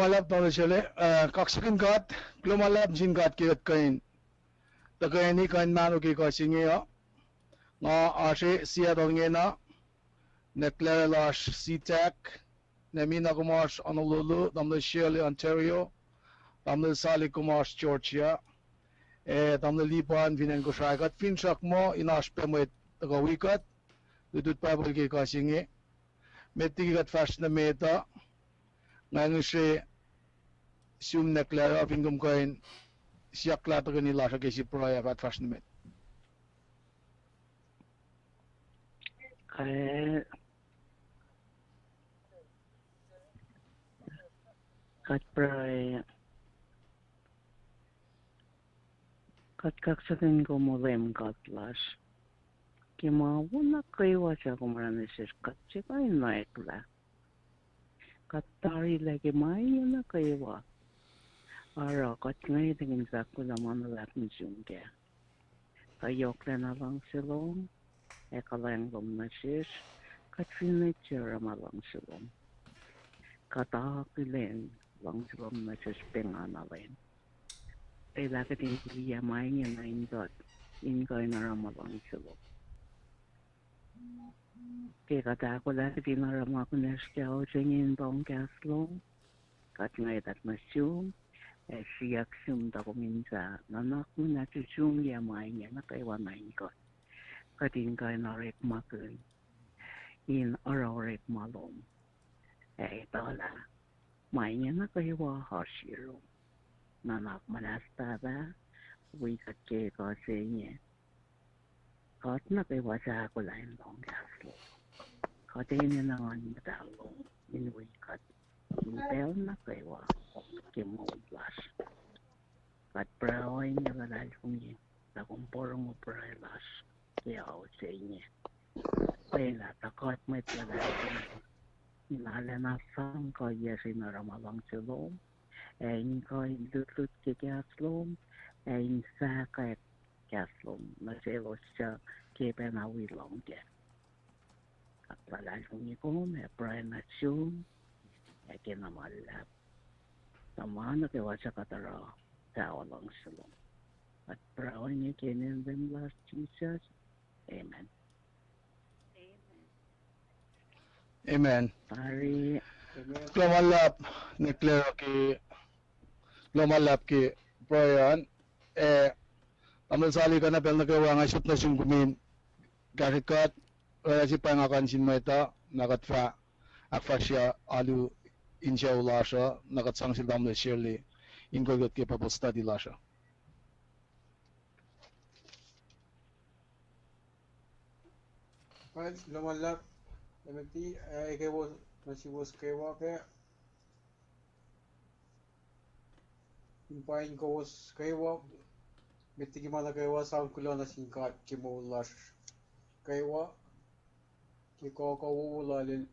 Glomalab tanışalı. Kaksakın kat. Glomalab jin kat kirat kain. Takayani kain manu ki kasingi ya. Nga ashe siya donge na. Neklara lash CTAC. Nemina kumash Honolulu. Damle Shirley, Ontario. Damle Sali kumash Georgia. Damle Lipan vinen kushakat. Finchak mo inash pemet tagawikat. Dudut pabul ki kasingi. Metigat fast na meta. Ngayon siya siyum neklara pingum kain siya klata kanila sa kesi proya at fast na met. Kat pray kat kaksakin ko mo lem katlas kima wala kayo siya kumaranisir kat siya kayo naikla kat tari lagi maya na kayo ara kat ngayon tingin sa ko naman laking siyungke kayok na lang silong ekalang lumnasis kat finitira malang silong katakilen lang silong nasis penganalin ay lagi din kuya maya na indot ingay na ramalang silong kaya kata ko lagi din na ramang ko na siya o singin bong kaslong kat ngayon at masyong siyak siyong da ko minsa nanak mo na siyong yamay na kaiwa na ingay kat ingay na rik makun in araw rik malong tala may na kaiwa hasiro nanak manastada wikat ke kasi niya kat na kaiwa sa ako lang bong kaslong kat niya na nga nitalong in wikat impel na kaiwa kimudlas kat praway niya kalalong niya takong porong upralas kaya ako sa inyo kaya takot may talalong inalanasan kaya sinaramalang silong ay kaya lutut ki kaslong ay sa kaya kaslong nasilo siya kaya penawilong niya at talalong niya ko may pranasyon ay kinamalap sama na kaya sa katara sa walang silong at praway niya kinin them last Jesus. Amen. Amen. Pari. Glomalab neklaro ki glomalab ki proyan tamil sali ka na pel na kawa nga shoot na siyong gumin karikat wala si pangakan sin maita nakatfa akfa siya alu insya ulasha nakatsang sil damle Shirley ingogot ki paposta di lasha. Well, lumalap, lamenti, ikaw nasibos kayo kaya impain ko was kayo mitigi mana kayo sa kulo na singkat kimulas kayo kiko ko wulalin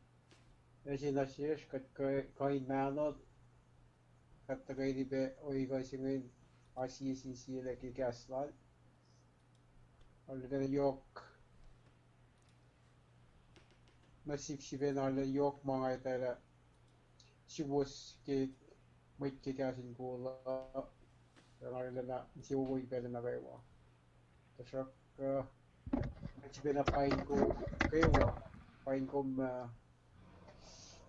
nasinasish kat kain manot kat tagay di be o igay singin RCCC leki kaslan alga yok nasib sibe nala yok mga itara sibos ke may kikasin ko la nala na sibuboy pala na kayo tasak sibe na pain ko kayo pain ko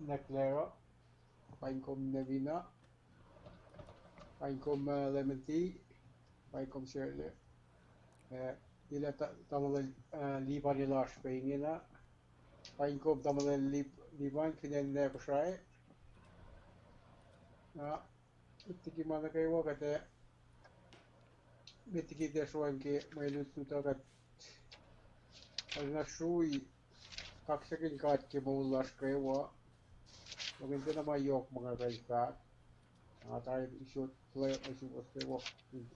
Neclera pain ko Nevina pain ko Lemon Tea pain ko Shirley ila tamala liban nila Spain na pain ko tamala liban kinen na ko siya itiki mana kayo kate mitiki deswan ke may lututa kat na shui kaksakin kat ke mulas kayo maganda na mayok mga kayo tayo isot play isot kayo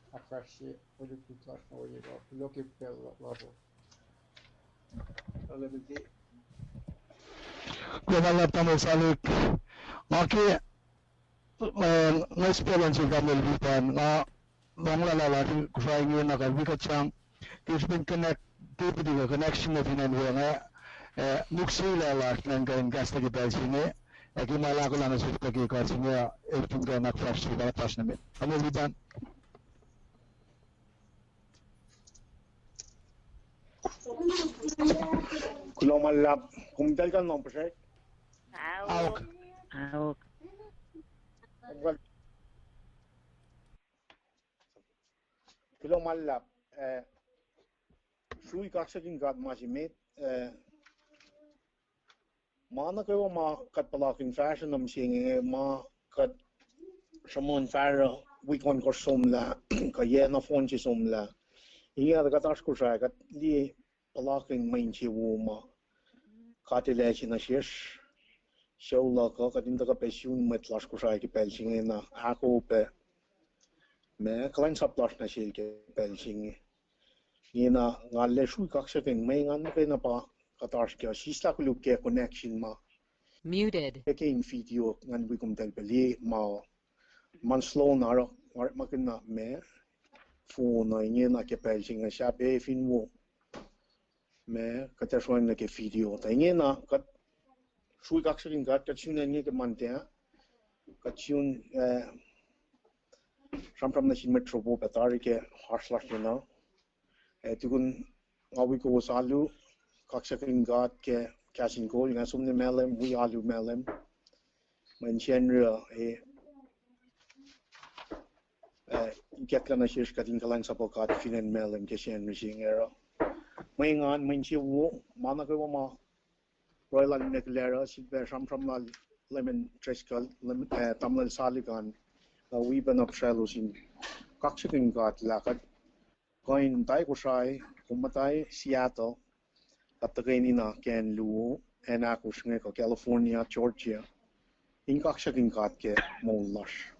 akashi ulit tutas na wala ko loki pel labo alam di Glomalab tamil salik maki nga spelan si Kamil Vipan nga lalaki kusay ngayon na kabikat siyang there's been connectivity connection na pinanwa nga nuksi lalaki ng kain gas na kita sini Lagi malah aku lana shift lagi kat singe everything ga nak fresh da tash namin. Amo bidan. Kulo malap kumdal kan non pasay. Awk. Awak. Kulo malap sui kaksakin gat masimit mana kayo ma kat palaking fashion nam singe ma kat samon fara wikon ko somla kaya na phone si somla iya da katas ko sa kat li palaking main chi wo ma katile chi na shesh shawla ka katin da ka pesyun met las ko sa ki pel singe na ako pe me kalan sap las na shil ke pel singe ina ngalle shui kaksakin may ngan ke na pa katas kya sisla ko luke connection ma Muted. Peking video ngan wikum del beli ma man slow naro makina me fu na nge na ke pel singa sha be fin wo me kata shwan na ke video ta nge na kat shui kaksakin gat ka chun nge ke man te ka chun sam na shin metro bo patari ke harsla na tukun ngawi ko salu kaksakin gat ke kashin ko nga sumne melem wi alu melem man chen re get na shish katin kalan sapo kat finen melem ke chen machine era may ngan man chi wo mana ko ma royal nuclear si be sam la lemon triskal lemon tamil saligan we ban up shallows in kaksakin gat la kat coin tai ko sai kumatai Seattle at the na ken lu and ako ko California Georgia in kaksakin gat ke mollash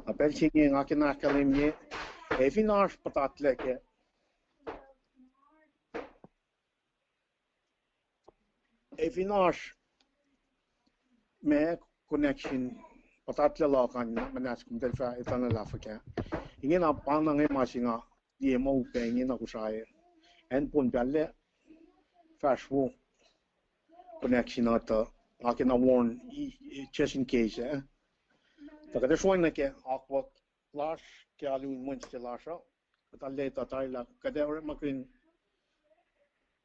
apel chingi ngakina kalimye evinash patatle ke evinash me connection patatle la kan manas kum del fa itana la fa ingena pang ngai masinga die mo pe ngina ko sai en pun palle fashwo connection ata ngakina warn just in case Taka de shwang na ke aqua lash ke alu munch lasha talle ta taila kadere makin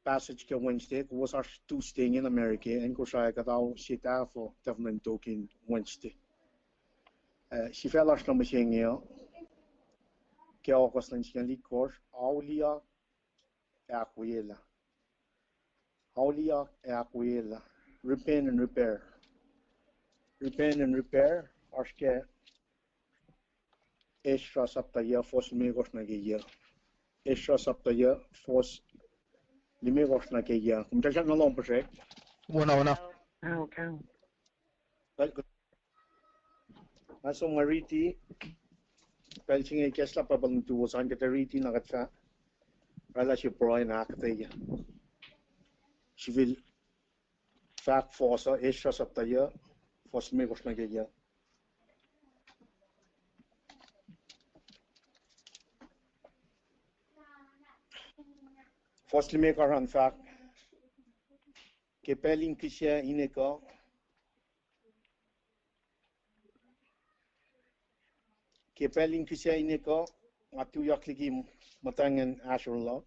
passage ke Wednesday was our two staying in America and ko sha ka daw sita for government token Wednesday si fell lash no machine yo ke august lan chicken likor aulia aquila repair and repair arske extra saptaya fos megos na geya extra saptaya fos limegos na geya kumta siya nalong pasek Una. Awak. aso mariti pelching kesla pabang tu san katariti na katsa ala si proy na kataya civil fact fosa extra saptaya fos megos na geya Firstly, make our fact que pelin kisha ineka ngatu yakligi matangan ashurla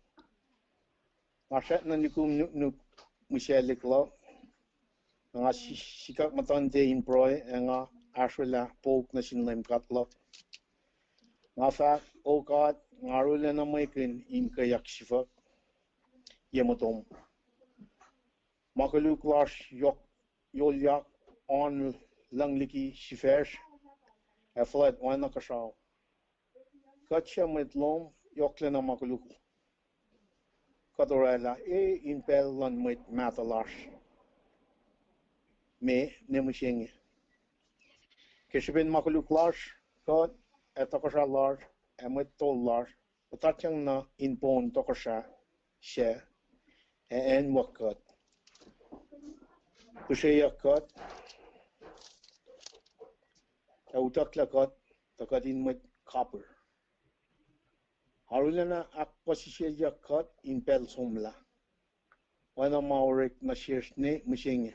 mashat na nikum nuk michelik lo nga sikak matan de improy nga ashurla pok na sinlem katlo nga fact oh god ngarula na maikin in kayak shifa Yematom. Makaluk lash yok yolyak on langliki shifesh a flat one nakashaw. Katcha metlom yoklena makaluk. Kadorela impel lan met matalash. Me nemushing. Kishibin makaluk lash kat etakasha lash a met tol lash. Utatyang na inpon tokasha she. En wakat kushayakat autaklakat takadin met copper harulana akpasisyakat in pelsomla wana maurik na shirshne mishing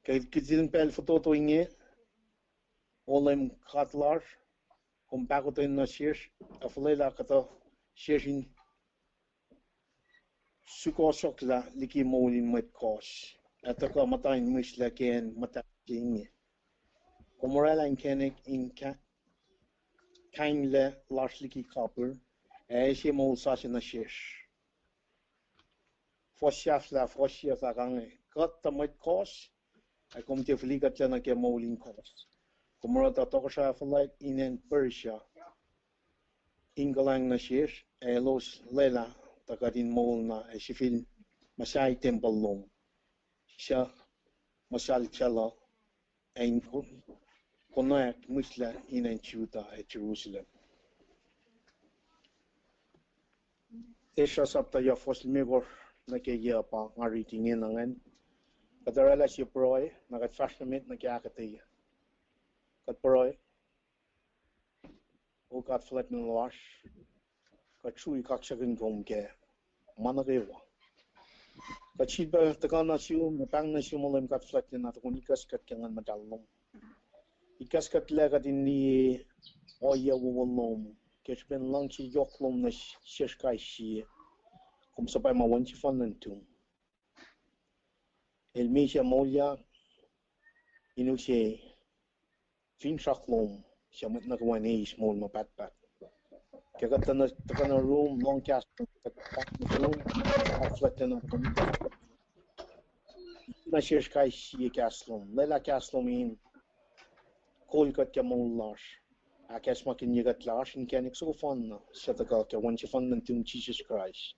Kay kitin pel foto to inge olem katlar kom bago to na shish aflela kato shishin suko sokla liki molin met kosh ataka matain misla ken mata inge komorala in kenek in kainle larsliki kapur she mol sashin na shish Fosjafla gange katta met kosh I kom te fliga tlana ke molin kosh Komora ta tokosha falait inen Persia ingalang na shish los lela takadin molna shifil masai tempelong sha masal chala ein konak musla inen chuta Jerusalem Esha sapta ya fos megor na ke ya pa ngari tingin nangan kadarala si proy nagat fashmit na kya katiya kat proy o kat flat na wash kat chui kakshagin gomke managewa kat chibal takana siu mapang na siu molem kat flat na to nikas kat kangan madalom ikas kat la kat inni oya wolom kesben langchi yoklom na sheshkai shi kom sapai ma wanchi fanantum el misha molya inushe fin shaklom shamat na kwane small ma pat kagata na room long cast room aflatena na sheshkai shi kaslom lela kaslom in kolkat ke mollash akasma kin yegat lash in kanik so fun shataka ke wanchi fanantum Jesus Christ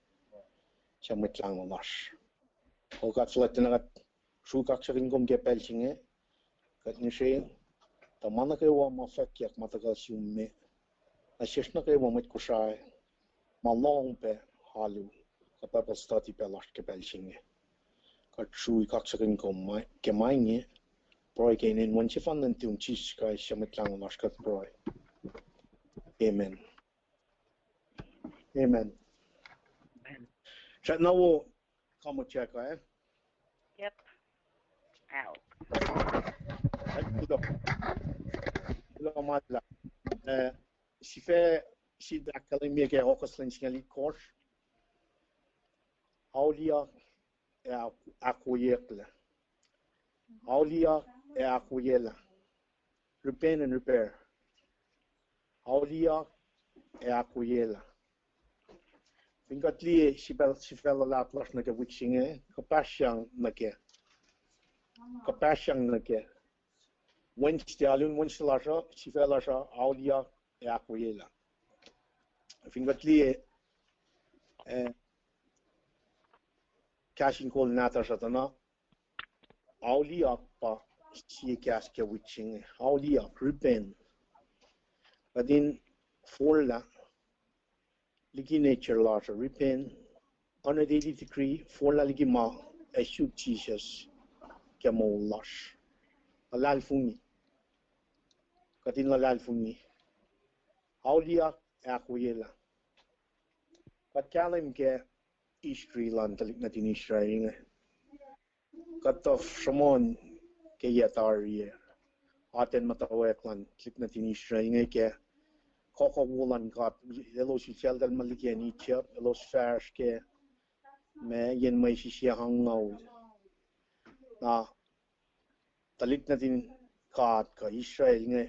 shamat lang lash o kat flatena kat shukak shakin gom ke pelchinge kat ni she ta mana ke wa ma fakyak matagal shumme a sheshna ke wa met kushai ma long pe halu kapapa stati pe lash ke pelchinge kat shui kak shakin gom mai ke mainge proy ke nin wanchi fanantum Jesus Christ shamat lang lash kat proy amen Amen. Chat now come check Yep. Out. Hello madla si da academia ke hokoslin singali course aulia akuyekla aulia akuyela repair and repair aulia akuyela Vingatli sibel la plas na ke wichinge kapashang na ke Wednesday alun Wednesday lasha sibel lasha aulia akuyela Vingatli cashin call nata satana aulia pa si kas ke wichinge aulia rupen Adin forla Ligi nature laws repent on a daily decree for la ligima a shoot Jesus camo lash. A lal fumi. Katin la lal fumi. Aulia aquila. Kat kalim ke Istri land talik natin Israel. Kat of Shimon ke yatari. Aten matawek land talik natin Israel ke. Koko wulan kat elos ichel maliki ni chap elos fers ke me yen mai si hangau na talik natin kat ka Israel nge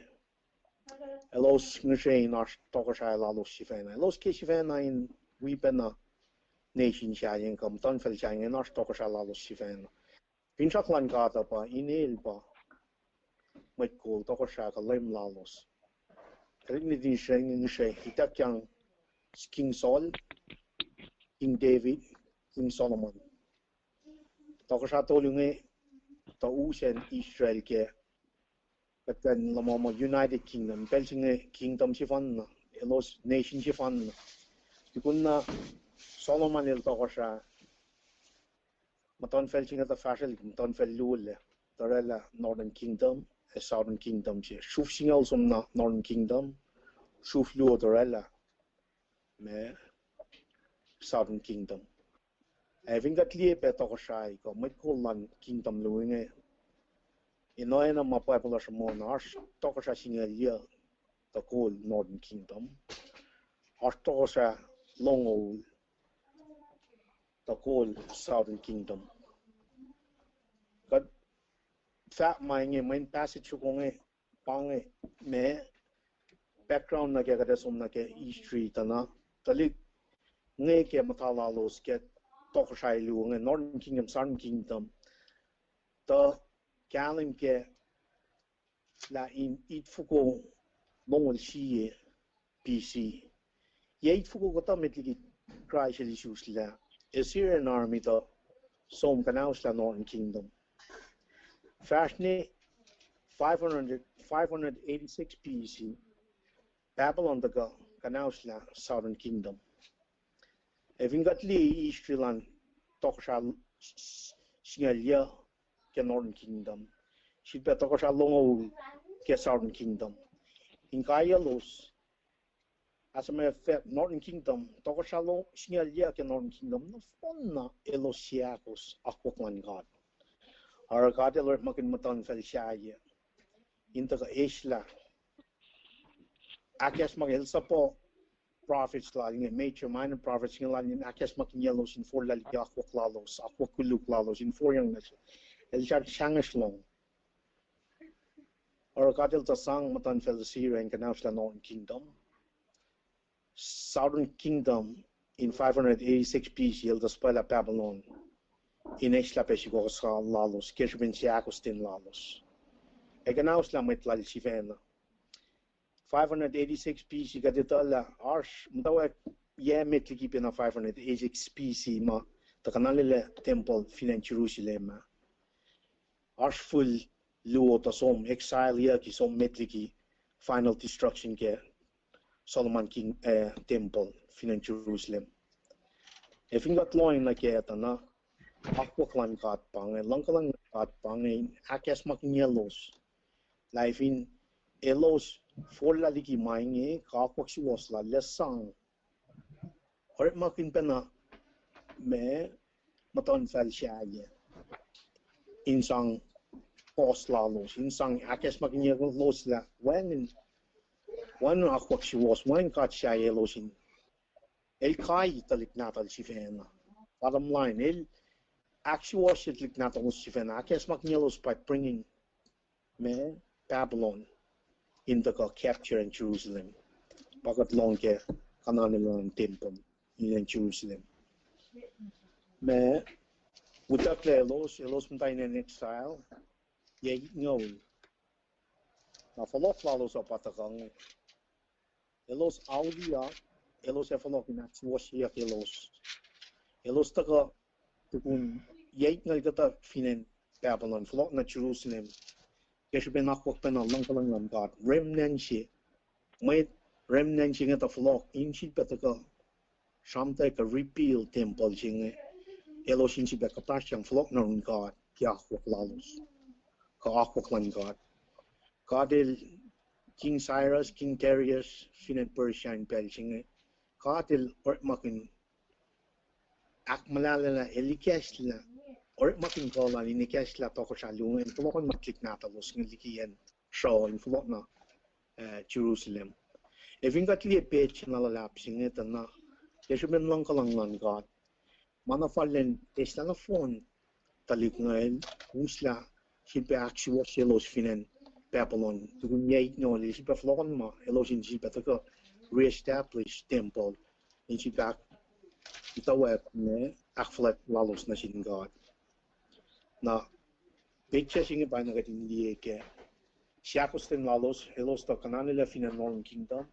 elos ngeshe nas tokasha la los sifena elos ke sifena in wipena nation shayen kam tan fel shayen nas tokasha la los sifena pinchak lan kat pa inel pa mai kol tokasha ka lem la los Trinity Sheng Shay, Hitakyang, King Saul, King David, King Solomon. Tokashato lunge, to Usen Israel ke, but then Lamama United Kingdom, Belching Kingdom Shifan, Elos Nation Shifan. Tikuna Solomon il Tokasha, Maton Felching at the Fashel, Maton Fel Lule, Torella, Northern Kingdom. Southern Kingdom che shufsing also na Northern Kingdom shuf lu Torella me Southern Kingdom having that lie pe to shai ko met ko lan kingdom luinge Inoy na mapuebla sa mo ars toko sa singalia the cool Northern Kingdom. Ars toko sa longo the cool Southern Kingdom. Kad fa mai main passage ko nge pange me background na kaya kada som na ke history tana talik nge ke matala los ke toko sa ilu nge Northern Kingdom Southern Kingdom ta kalim ke la in it fuko mongol shi BC ye it fuko kota metliki Christ Jesus la Assyrian army ta som kanaus la Northern Kingdom Fashne 586 BC Babylon the kanaus la Southern Kingdom Evingatli Eastland toksha singalia ke Northern Kingdom Shilpa toksha longo ke Southern Kingdom in Kayalos as a matter of fact Northern Kingdom toksha long singalia ke Northern Kingdom no fonna elosiakos akokman god our god Lord makin matan fel shaya into the isla akas magel sapo prophets la in major minor prophets in la in akas makin yelos in for la akwaklalos akwakuluk in for yang el chat shangaslong or Gadil the song Matan fell the Syria and Canals Northern Kingdom. Southern Kingdom in 586 BC, the spoil of Babylon. In Exlapeshigos Lalos, Keshbin Siakostin Lalos. Eganous Lamit Lal Shivena. 586 BC, Gaditala, Arsh, Mdawa, Yemetlipina 586 BC, Ma, the Canalile Temple, Finan Jerusalem. Arsh full. Luo ta som exile ya ki som metliki final destruction ke Solomon King temple finan Jerusalem. If you got loin na ke ta na akwaklan kat pang langkalang kat pang akas maknyelos life in elos for la liki mainge ka kwak was la lesang or makin pena me maton fal shaye insang Post lalos in sang akas makinya los la when akwak si was when kat siya los in el kai talik natal si fena bottom line el actually was talik natal si fena akas makinya los by bringing me Babylon in the capture in Jerusalem bagat long ke kananilang temple in Jerusalem me utak los mutay in exile ye no na falok lalos apatakang elos audia elos falok na swashia elos taka tukun ye ngal kata finen Babylon falok na Jerusalem kesben akwak pena langkalang god remnant shi may remnant shi ngata falok inchi pataka shamta ka repeal temple jinge elos inchi beka pasyang falok na god kya akwak lalos Akwaklan God. Kadil King Cyrus, King Darius, Finan Persia and Belching. Kadil Ortmakin Akmalala Elikesla Ortmakin Kola Inikesla Tokoshalung and Flokon Maklik Natalos Nilikian Shaw in Flokna Jerusalem. If you got a page in lapsing it and there should be long God. Manafalen Teslanophone Taliknael Usla. Silpe actual selos finan Babylon to create no silpe flon ma elos in silpe to re-establish temple in silpe itawa ne akflat lalos na sin God na picture singe pa na katin lieke siakos ten lalos elos to kananila finan Northern Kingdom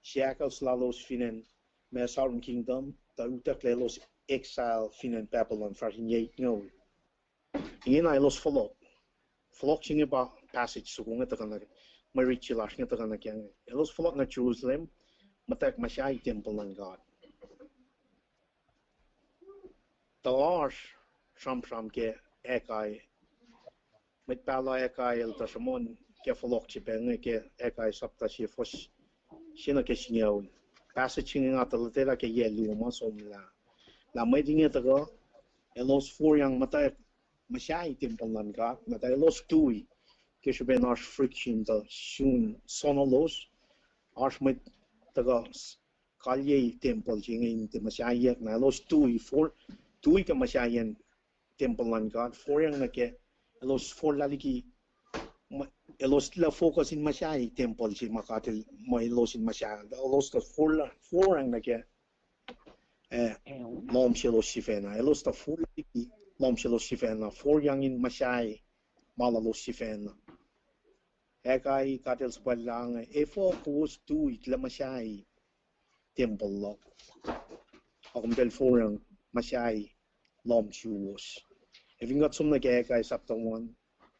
siakos lalos finan me Southern Kingdom ta utak lelos exile finan Babylon for in no in elos follow Flok singe ba passage so kung ito kana marichilash nga ito kana kaya elos flok na Jerusalem matak masyay temple ng God tawas sham ke ekay met pala ekay el tasamon ke flok chipeng ke ekay sapta si fos sino ke sinyaw passage nga talatela ke yelu masom la may dinga tago elos for yang matak Masyai temple ng God, na tayo los tui, Kisha ben arch friction the soon sonolos arch mit the Kalye temple jing in the Mashayak na los 2 ka Mashayan temple lan God 4 yang nake los 4 laliki los la focus in Mashay temple si makatil mo los in Mashay los the 4 yang nake lom shelo shifena los the 4 laliki lom shelo shifena 4 yang in Mashay malalo shifena ekai katil spalang efo kus 2 itla Mashay temple lo akum del 4 yang Mashay lom chuos if got some like ekai saptong one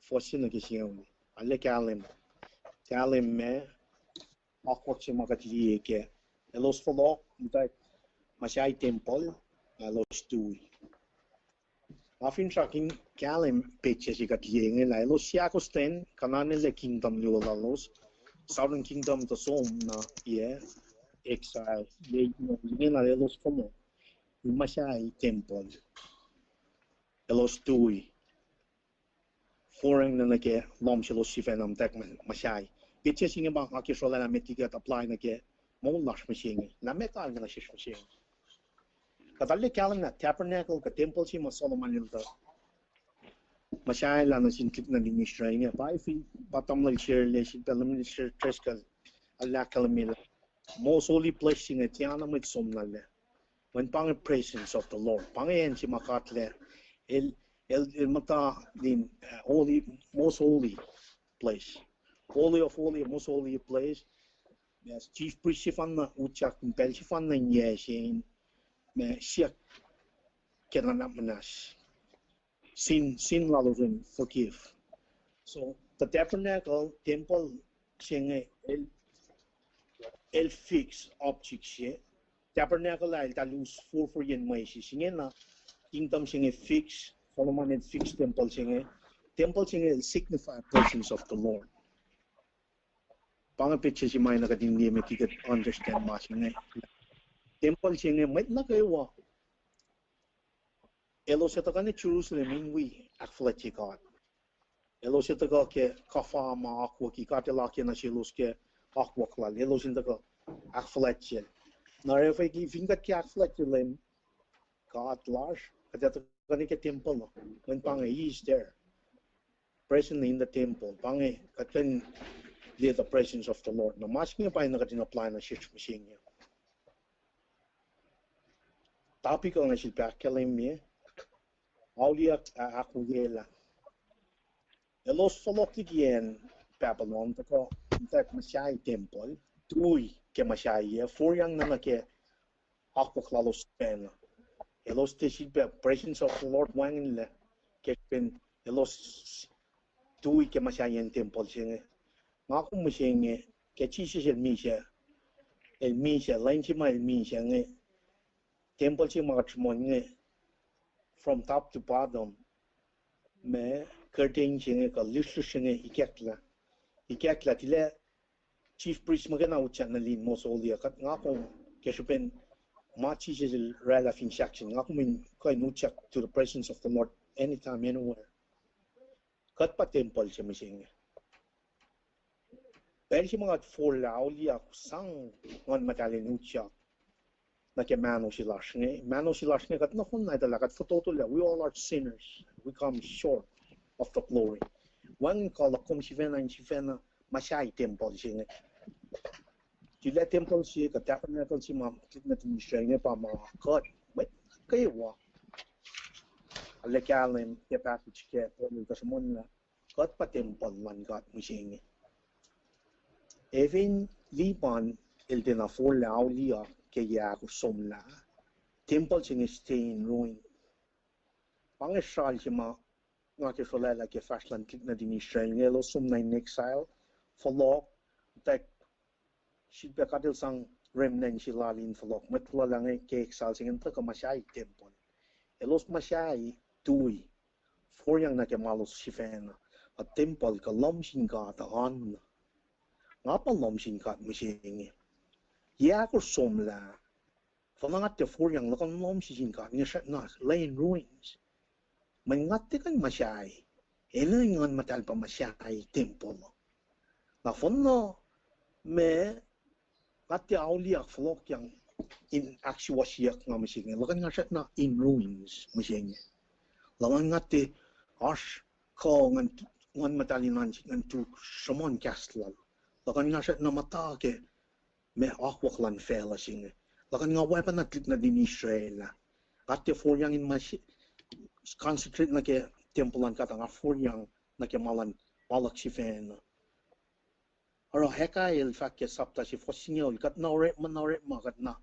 fortune ke siang alle kalim me akwa che makatli ke elos follow that Mashay temple los 2 afin tracking kalim pictures got yeng la los siakosten kanane le kingdom lo los southern kingdom to som na yeah exile ye na los como Mashay temple los 2 foreign na ke lom shilo shifenam tekman Mashay pictures singa ba akishola na metigat apply na ke mo lash machine na mekal na shish machine kadalle kalam na tabernacle ka temple si Solomon nilta Mashay la na sinkit na ministry nga ba fi batam lang share le si pelam ni share trescal alla kalamila most holy place singa tiana mit somnale when pang presence of the Lord pang en si makatle el mata din holy most holy place holy of holy most holy place yes chief priest fan na uchak pel fan na yesin me siak kenana manas sin lalovin forgive so the tabernacle temple singe el fix object she tabernacle al talus for yen mai si singe na kingdom singe fix Solomon had fixed temple singe signify presence of the Lord pang picture si mai na kading ni me tiket understand ma singe temple singe met na kayo elo sa taka ni Jerusalem in we akfleti God elo sa taka ke kafa ma akwa ki katela ke na shilos ke akwa klal elo sa taka akfleti na refa ki fingat ki akfleti lem God large at the temple when pang is there present in the temple pang katkan the presence of the Lord na masking pa na katin apply na shish machine topic on the back kalim me aulia akuyela elos foloktigen Babylon ko that Mashay temple tui ke Mashay for yang na ke akwaklalos pen elos the presence of the Lord wangin le ke pen elos tui ke Mashay temple singe ngako mo singe ke chi el misha line chi el misha nge temple chi magatmonge from top to bottom me curtain singe ka lishu singe ikakla tile chief priest magana uchan na lin mosolia kat ngako ke supen machi el rela fin section ngako min ko nuchak to the presence of the Lord anytime anywhere kat pa temple chi singe Belgi mga for laulia sang on matalin ucha na ke mano silashne kat no hun na dala kat foto we all are sinners we come short of the glory one call kom shivena Mashay temple singe tila temple si ka tabernacle si ma na tinishenge pa ma god but kaywa alle kalem ke package ke to ka samon na god pa temple man god musinge Even Liban el de na for laulia ke ya somla temple sing stay in ruin pangesal sima nga ke sola la ke fashlan na din Israel ngelo sum in exile follow that should be kadil sang remnant shilalin follow metla lang ke exile sing ta ka Mashay temple elos Mashay tui for yang na ke malos shifena a temple ka lom singa ta on ngapa lom singkat musinge ya ko somla fangat te for yang lokon lom singkat ni shat na lane ruins mangat te kan Mashay ela ingon matal pa masyai temple na fonno me kati auliak flok yang in actual siak nga masinge lakan nga sat na in ruins masinge lawan ngati ash ko ngan matalin ngan tu shamon castle lakan nga sat na mata ke me akwaklan fela singe lakan nga weapon na tlit na din Israel kati for yang in mas concentrate na ke tempelan kata nga for yang na ke malan malak si fen aro heka el fakke sapta si fosinyo kat na ore ma kat na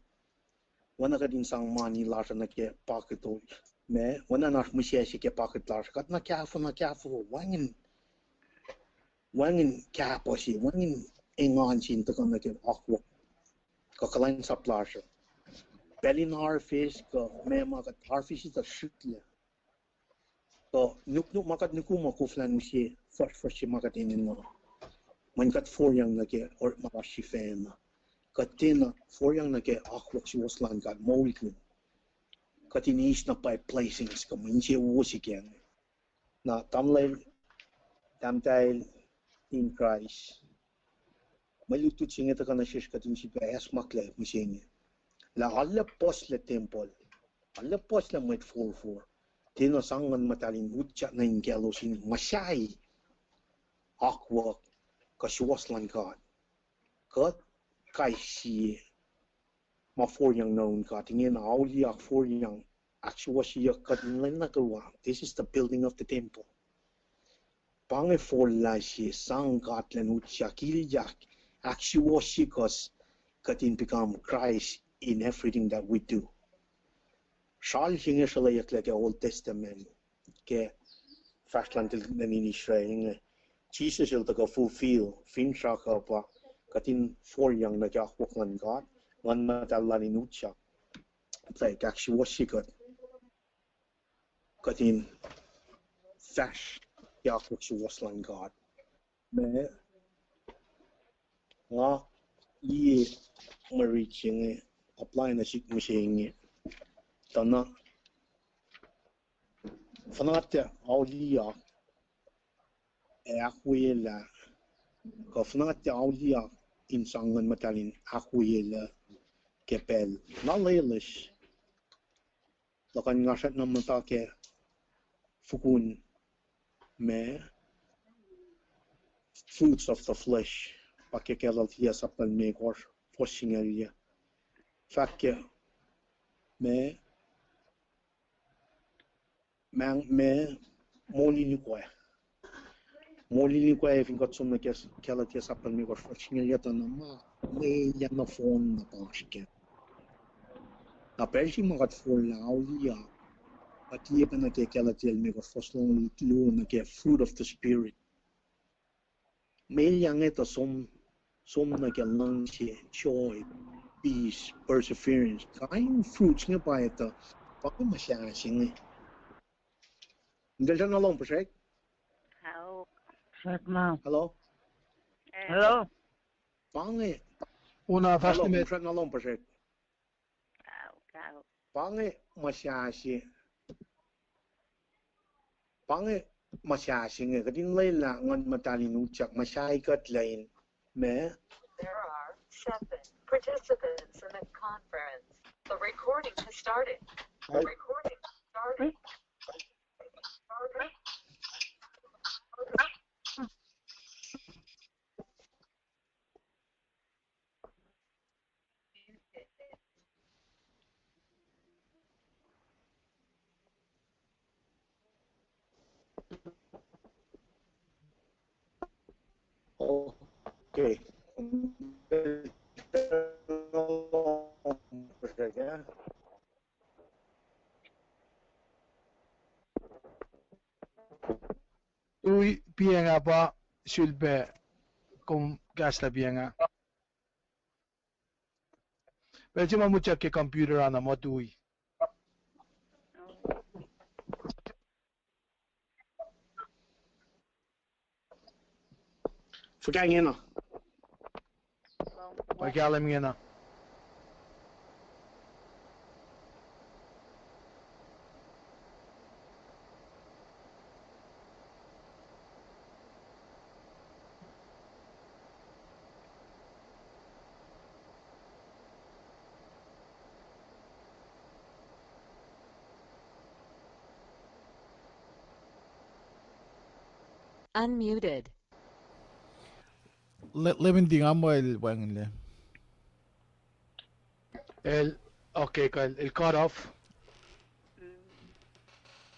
wana ka din sang mani lasha na ke paketo me wana na musia si ke paket lasha kat na kya fu wangin kya po si wangin engan sin to kan na ke akwa ka kalain sap lasha Belinar fish ko me ma kat har fish is the shitle ko nuk makat nuku ma ko flan musia first makat in no man kat for yang na ke or ma shi fen katina for yang na ke akwak si waslan kat molkin katinis na by placings ko minche wusi ken na tamtail in Christ malutu chinga ta kana shish katin si pa es makle musinge la alla pos le temple alla pos la met for tino sangan matalin utcha na ingelo sin masyai akwak ka si waslan kat kai si ma for yang known ka tingin auli ak for yang actually siya kadinlan na kawa this is the building of the temple pange for la si sang katlen utya kilyak actually sikas kadin become Christ in everything that we do shal hinge shala yakle ke Old Testament ke fastland den in Israel Jesus will to fulfill fin shaka pa katin for yang na ja hoklan God ngan matalan inutya like actually sikat katin fash ya hoksu waslan God me nga ye mariching apply na sik machine tana fanatya aulia akwela ka fanatya aulia insangan matalin akwela kepel nalelish lakan ngasat na matake fukun me fruits of the flesh pakekelal tia sapan me kor foshingalia fakke me molini kwa fin got som ke kala tia sapan me kor foshingalia tanama me ya na phone na pashke na pershi magat for laulia atie pana ke kala tia me kor foslong lu na ke fruit of the spirit me yang eta som na ke langche joy peace perseverance kain fruits nga pa ito pa masya sing ndel na long project How? Shut mouth. hello Hello? pange Una fast hello med shut na long project Cow. pange masya sing kadin lay la ngan matalin uchak masya kat lain me There are 7 participants in the conference. The recording has started. The recording started. okay project yeah ui pienga pa sulbe kom gasta pienga. Belje ma moet check ke computer aan mo tui. forgang na Pa kala mi na. Unmuted. Lemon digamos el bueno. Okay, el cutoff.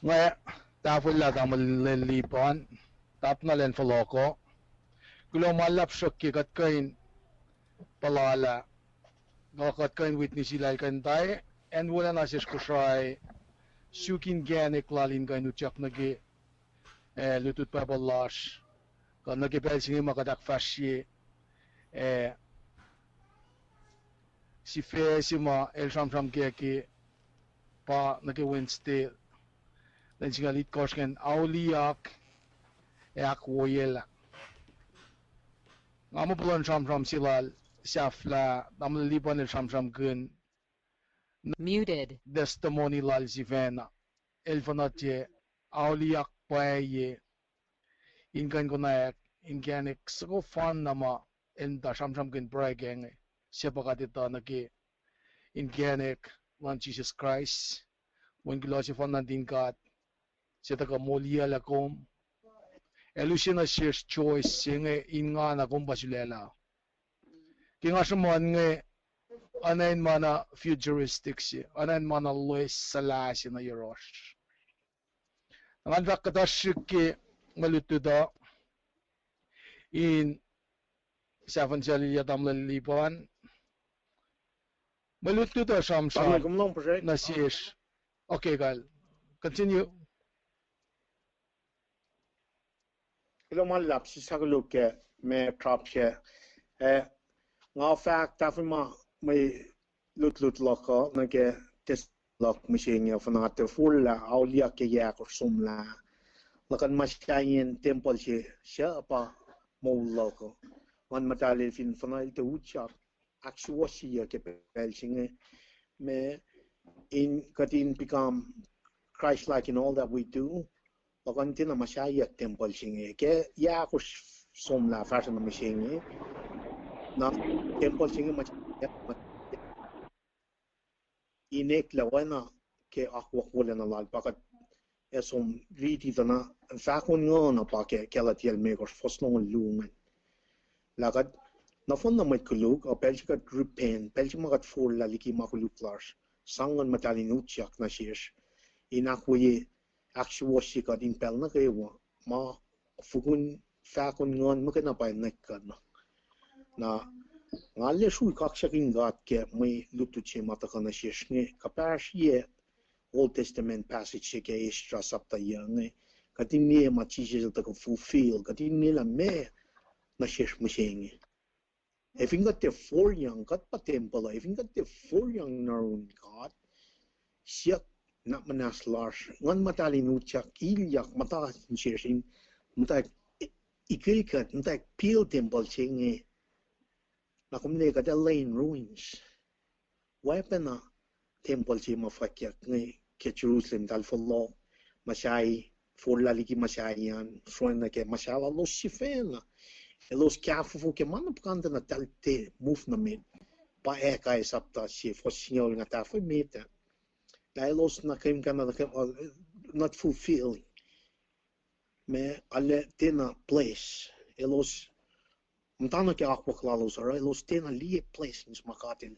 Nga tafulla tamal lipon. Tap na len foloko. Gulomalap shokki kat kain palala. Kat kain witness ilal kan tay. And wala na siya kushay. Shukin ganik lalin kain utyak nagi. Lutut pa balash. Kan nagi pelsingi makadak fasye. Si fe si ma el sham keki. Pa nagi Wednesday. Dan singalit korsken auliak. Ak woyela. Ngamu pulon sham silal. Siafla. Namal lipan el sham gun. Muted. Testimony lal si vena. El fanatje. Auliak paye. Inkan konayak. Inkanik. Sako fan nama. Enta sham gun brageng. Siapa katita naki. Inkanik. Lan Jesus Christ. When kilo si fan nantin kat. Siya ka molia lakom. Elusin na shares choice. Singe inga na kong basulela. Kinga saman nge. Anayin mana futuristic siya. Anayin mana Luis Salasi na Yerosh. Nangandak kata shiki malutuda. In Seven Jaliliya Tamlalipan. Malutuda Shamsham. Na shares. Okay, Gal. Continue. Ilo malap si saluke me trapshe. Nga fact tafima may lut loko nage test lok machine fanate fulla aulia ke yak sumla. Lakan masyayin temple siya pa mo loko. Wan matali fin fanal te uchak. Actually ke pelsinge me in katin become Christ-like in all that we do. Lakan tina masyayak temple singe ke yak sumla fashion machine. Na temple singe inek lawana ke akwakula na lal pakat esom riti tana fakon ngona pa ke kelatiel megos fosnong lungan lakat na fon na met kuluk o pelchika grupen pelchika makat for la liki makuluk lars sangon matalin utyak na shish inakwe actually ka din pel na kewa ma fukun fakon ngon makana pa nekkan na ngalle shui kakshakin gat ke mai lutuche mata kana shishne kapash ye Old Testament passage ke extra sapta yang katin ni ma chije ta ko fulfill katin ni la me na shish machine if you got the four young got pa temple if you got the four young narun god siak na manas lars ngan matali nuchak ilyak mata shishin mata ikilkat mata pil temple chinge na kumne ka the lane ruins weapon temple chi mafakyak ngi ke Jerusalem dal follow masai for la liki masayan froina ke masala los sifena los kafu ke man pkanda na talte movement pa eka sapta si fosinyo nga ta fo meta dai los na kem kana not fulfilling me alle tena place elos mtana ke akwaklalos ara elos tena li place nis makatin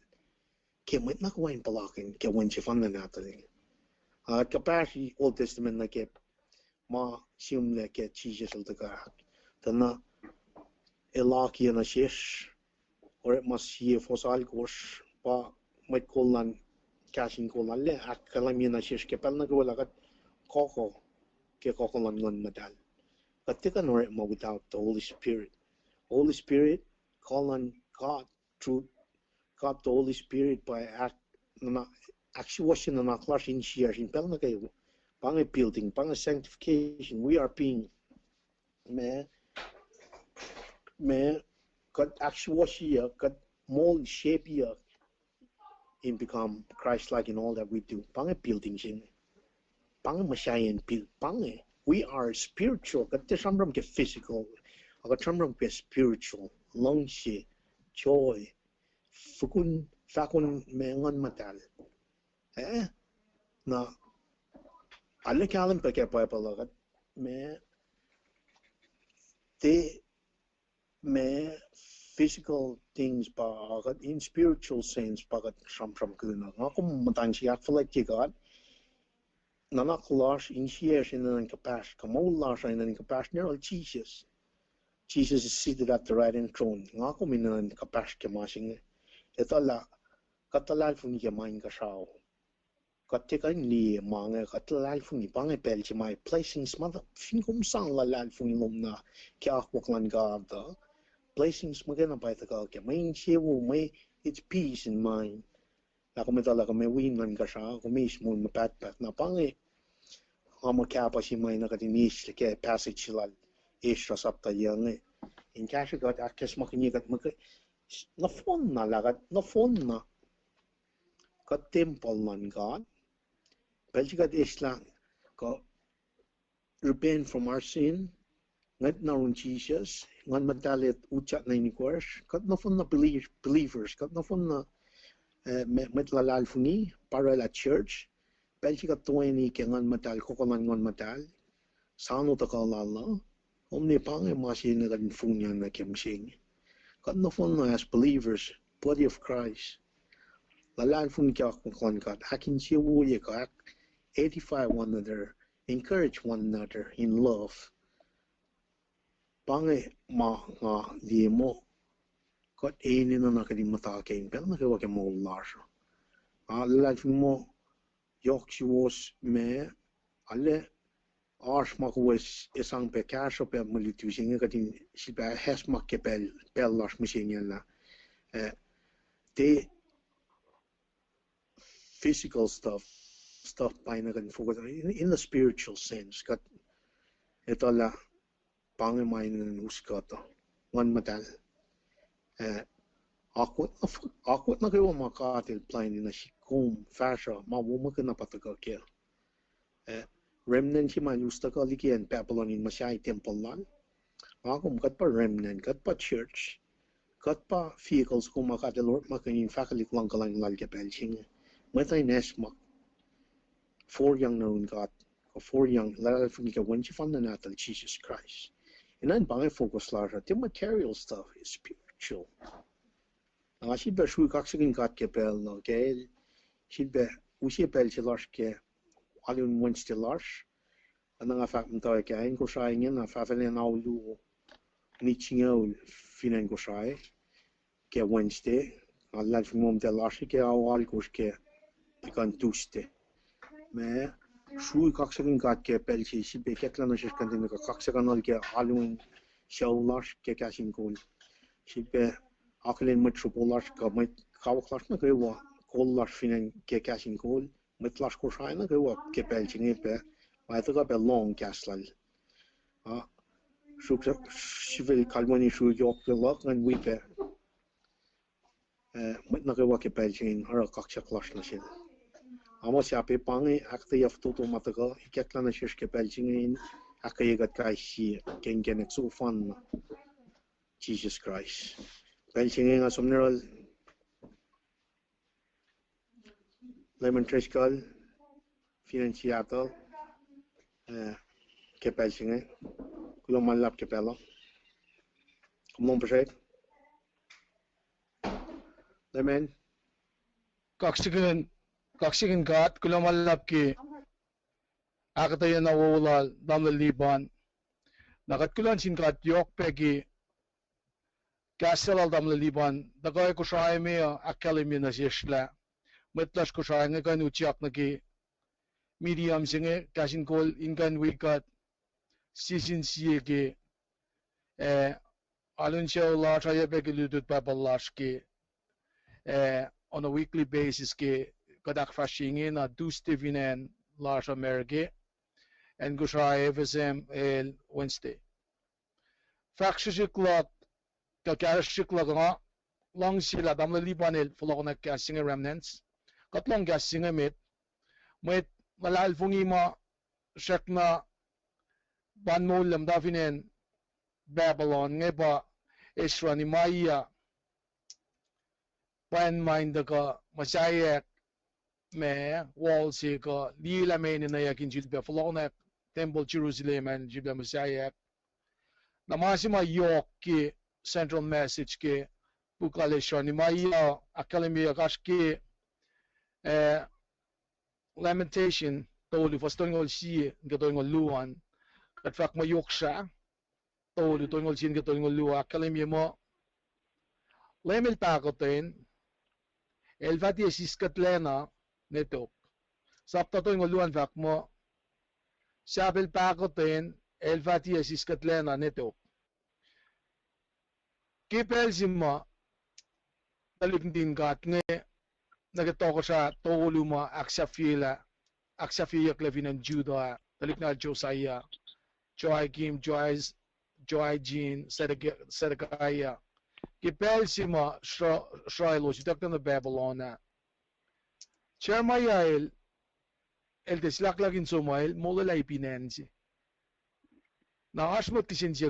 ke met na kwain palakin ke wen chifan na natin kapashi Old Testament na ke ma simle ke Jesus al taga tana elaki na shish or mas ye fosal kosh pa met kolan kashin kolan le akalami na shish ke pel na ko lagat koko ke koko lan ngon madal katika no mo without the Holy Spirit call on God through God the Holy Spirit by actually washing na class in share in pel na kayo pang building pang sanctification we are being me God actually wash here God mold shape here in become Christ-like in all that we do pang building sin pang masyayan build pang we are spiritual God the samram ke physical aga samram ke spiritual longshi joy fakun mengon matal na alle kalam pa ke pa lagat me they may physical things but in spiritual sense but from kuna ako matan siya feel God nana clash in here in an capacity come lash in an capacity near Jesus is seated at the right hand throne ako min an capacity masing etala katalal funi ke main ka sao katika ni mange katalal funi pange pelchi mai placing smother finkum sang la lal funi lomna kya waklan God blessings magana by the God may chewo may it's peace in mind la come dalla come win nan gasha come ismo ma pat na pange amo kapa si mai na kadinis ke passage lal extra sapta yang in cash got akes makini gat mak na phone na lagat na phone na ka temple nan God belgigat islang ko repent from our sin ngat naun Jesus ngan madalit ucap na ini course kat no fun na believers kat no fun na met la lalfuni para la church belgi kat to ini ke ngan madal ko ngan madal sano ta ka la omni pang e masi na kan funya na kemsing kat no fun na as believers body of Christ la lalfuni ka kon kat hakin chi wo ye ka edify one another encourage one another in love pange ma nga liemo kot eni na ka di mata ke in pel na ke wa ke mo lash la mo yok si was me alle arsh ma was isang pe cash op pe militu singe ka din si ba has ma ke pel lash machine la the physical stuff by na kan focus in the spiritual sense kat etola pange main uskato one metal aquat na kayo makatil plain na shikum fasha ma wuma kana pataka ke remnant si man ustaka likian Babylonian Messiah temple lan akum kat pa remnant kat pa church kat pa vehicles ko makatil lord makanin faculty lang kalang lal ke pelching matay nesma for young known God for young lal funika when you find the natal Jesus Christ. And then bang focus larger the material stuff is spiritual she be shu kaksigin gat ke pel no ke she be usie pel che large ke alun Wednesday large and then after mta ke ein ko sai ngin afa fel na lu ni chingo finen ko sai ke Wednesday alla mom de large ke awal ko ke kan tuste me shu kaksigin gat ke pel che she be ketlan no shkan din ka kaksagan ol ke alun shawlash ke kashin kol she be aklin metropolar ka met kawklash na kewa kollash finen ke kashin kol metlash ko shaina kewa ke pel chinge pe ma ta be long kaslal shu she be kalmani shu yok ke lok and we be met na kewa ke pel chin ara kakcha klash na shin amos ya pe pangi akte yafto to mataga iketla na shish ke pel chin akayegat kai shi kengen so fun Jesus Christ belching nga somneral lemon trishkal financiato ke belching kulo malap ke pelo kumon prasek lemon kaksigin gat kulo malap ki akatayan na wawala damla liban nakat kulan sin gat yok pegi Kasselal damla liban dagay ko siya me akkalimi na siyashla metlas ko siya ngayon uchiak na ki medium singe kasin kol ingan wikat sisin siye ki alun siya ula siya pegi ludut babalash ki on a weekly basis ki kadak fashingin na Tuesday vinen lash Amerike and ko siya FSM Wednesday fakshiklak kakashikla nga long sila damla libanel fulok casting remnants katlong casting met malal fungi ma shakna banmo lamda finen Babylon ngeba Israni Maya pan mind ka masaya me wall si ka lila men na yakin jilbe fulok temple Jerusalem and jilbe masaya na masima yok ki central message ki bu coalition ni maya academia kaski lamentation tolu fastol si ngol luan kat fak mo yok siya tolu tol sin ngol luwa academia mo lemel pakotin el vati siskatlena neto sapta tol luan fak mo sabel pakotin el vati siskatlena neto kipel simma talik din kat nge nagatoko sa tolu mo aksafia klevinan juda talik na Josiah Joachim Jean Sedekaya kipel sima Shrailo sitakta na Babylona Chermayael el deslaklagin sumail molala ipinensi na asmot kisin siya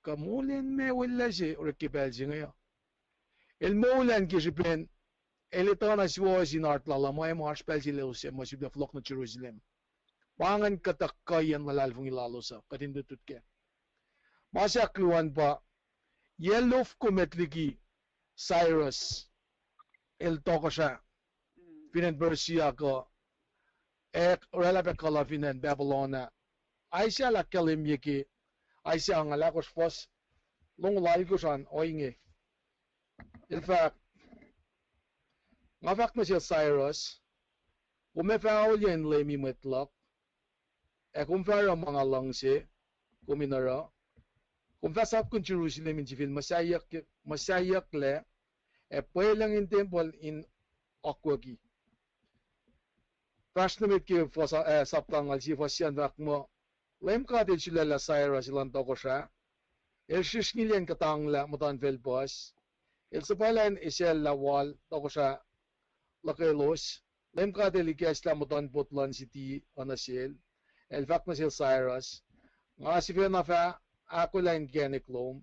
ka mulen me wala si or kipel siya ngayon el molen kisipen el ito na siwa sinartlala mo ay mga spell sila siya mo siya flok na Jerusalem pangan katakayan malalfong ilalo sa katindutut ke masakluan pa yelof kumetliki Cyrus el toko siya finan Persia ko relapet kala finan Babylona ay siya lakalim yaki ay siya ang alakos pos long laliko siya oinge in fact nga fact na siya Cyrus kumefaul yan lemi metlok kung fara mga langsi kuminara kung fasap kun Jerusalem in civil masayak le puelang in temple in akwagi Pashnamit ki saptangal si fasyan vak mo lem katil sila la Cyrus ilan toko siya el shishngilian katangla mutan velbos el sapalan isel la wal toko siya lakelos lem katil ikasla mutan potlan city anasil el vak na sil Cyrus nga si na fa ako lang geniklom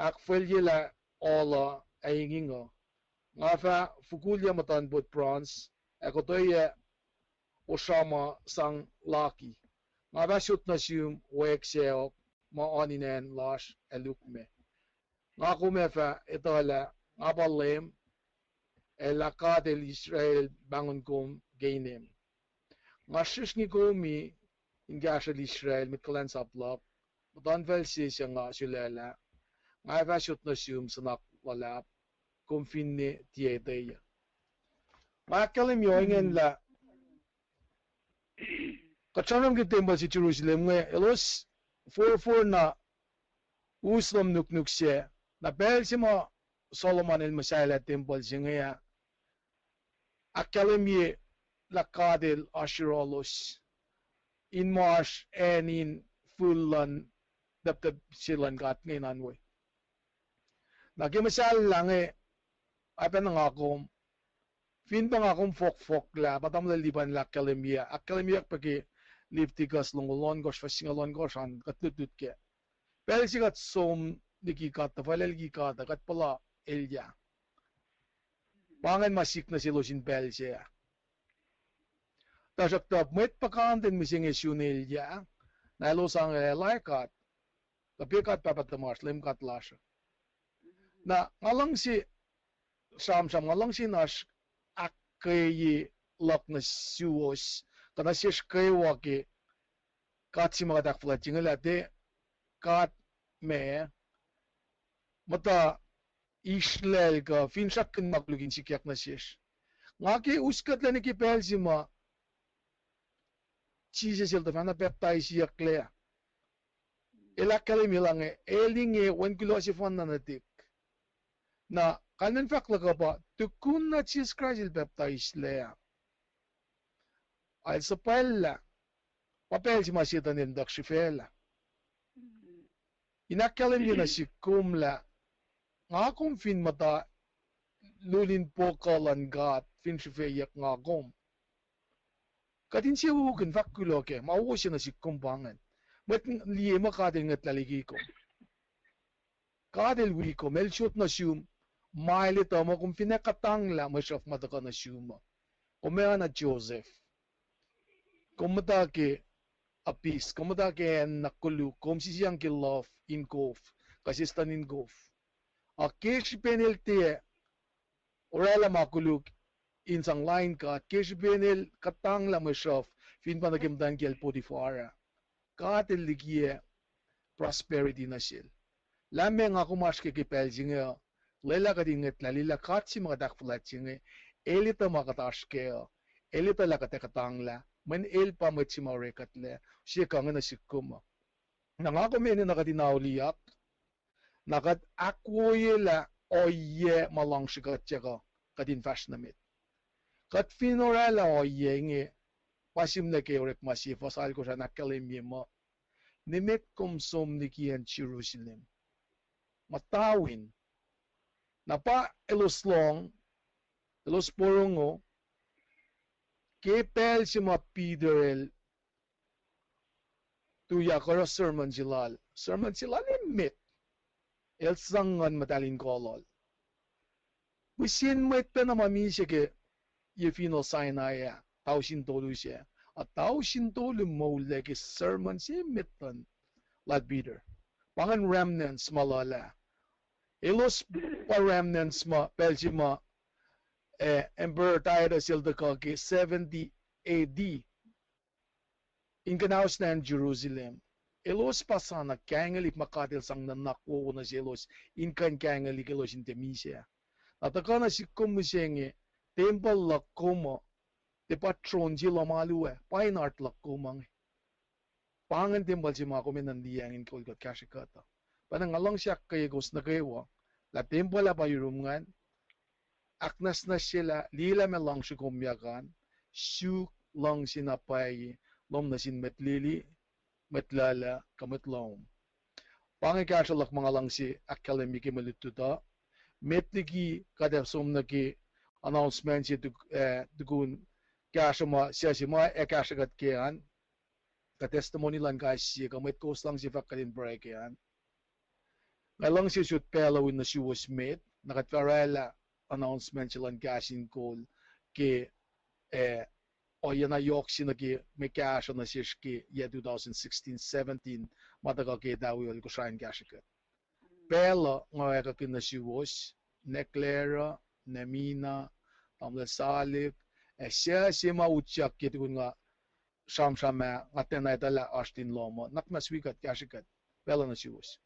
ak la ola ayingingo nga fa fukulya mutan bot bronze ako toye Osama sang laki nga ba shoot na siyum wek seo maaninen lash elukme nga kumefa ito la nga balem elakatel Israel bangon kom gainem nga shishni komi ingasal Israel mit kalan saplap mutan vel siya nga silala nga ba shoot na siyum sanak walap kumfinne tiyeteya makalim yoingen la Kachanam ki temple si Jerusalem nga elos 4 na uslam nuk siya na behel si mo Solomon el Masayla temple siya nga akalim lakadil ashirolos in marsh and in fullan daptab silan kat ngayon anway nakimasal lang apa nang akom fin bang akong fok la batam laliban la akalimia pagi liftigas longolon gos fasingalon gos an katlutut ke pel sigat som dikikat falel gikat kat pala elya pangan masik na silo sin pel siya tasak tap met pakan den mising esyunel ya na lo sang laikat tapikat papatamas lemkat lasha na ngalang si sam ngalang si nas kaya lak na siwos kana siya kaya waki kat si mga takflat yung alate kat me mata Israel ka finsak kan maklugin si kyak na siya nga ki uskat lang ikipel si ma chisa silta fana peptay siya klea ilakalim ilang eling wan kilo si fan na natik na kanan fakla ka pa tukun na Jesus Christ il baptize lea al sapella papel si masita nindak si fela inakalim yun na si kumla nga kung fin mata lulin po kalan gat fin si feyak nga kom katin siya hukin fakulo ke mauwo siya na si kumbangan mat liye makadil ngat laligi ko kadil wiko melshot na siyum Maili tamo kung pinakatang la masyaf mataka na Shuma. Kumea na Joseph. Kumata ki apis kamuda ken nakulu komsisiyang kilof in golf kasistan in golf a kesh penalty orala makulu in sang line ka kesh penel katang la mashof fin panagim dan gel podifara ka teligie prosperity na sil lamme nga kumash ke kipel jinge lela ka dinget lalila katsi mga dakflat jinge elita makatash ke elita la katekatang la man el pa machimare katle siya kang na sikuma nangako men nakadinauliyak nakat akwoyela oye malang shikat jaga kadin fashnamit kat finorala oye nge pasim na ke orek masi fasal ko sa nakalim mo nimet kumsom ni kian Jerusalem matawin napa elos long elos porongo kepel si mapiderel tuya karo sermon jilal mit el sangan matalin kolol wisin met pa na mamisya ke yefino sainaya tausin tolu siya at tausin tolu mo leke sermon si mitan lat bider pangan remnants malala elos pa remnants ma pelsi Emperor Titus Sildakaki 70 AD in kanaus na Jerusalem elos pasana kangali makatil sang nanakwo na elos in kan kangali elos in temisia atakana si kumusenge temple lakomo te patron jilo malue fine art lakomang pangan temple si mga kuminandiyang in kolgot kashikata panang alang siya kay gos na kayo la temple la payurungan aknas na sila lila me lang si kumyakan syuk lang sinapay lom na sin metlili metlala kamatlom pangi kasalak mga lang si akademiki malituta metliki kada somnaki announcement si dugun kasama siya si mga kasagat kiyan ka testimony lang kasi kamit kos lang si fakadin break yan ngalang si shoot pelawin na si was made nakatwarala announcement silang gasin call ke o yana yok sinagi me cash na sishki ya 2016-17 mataga ke dawi ol ko shrine gashikat pela nga ka kinasiwos neklera nemina tamla salip siya si mautyak kit nga shamshama atena dala ashtin lomo nakmaswikat gashikat pela na siwos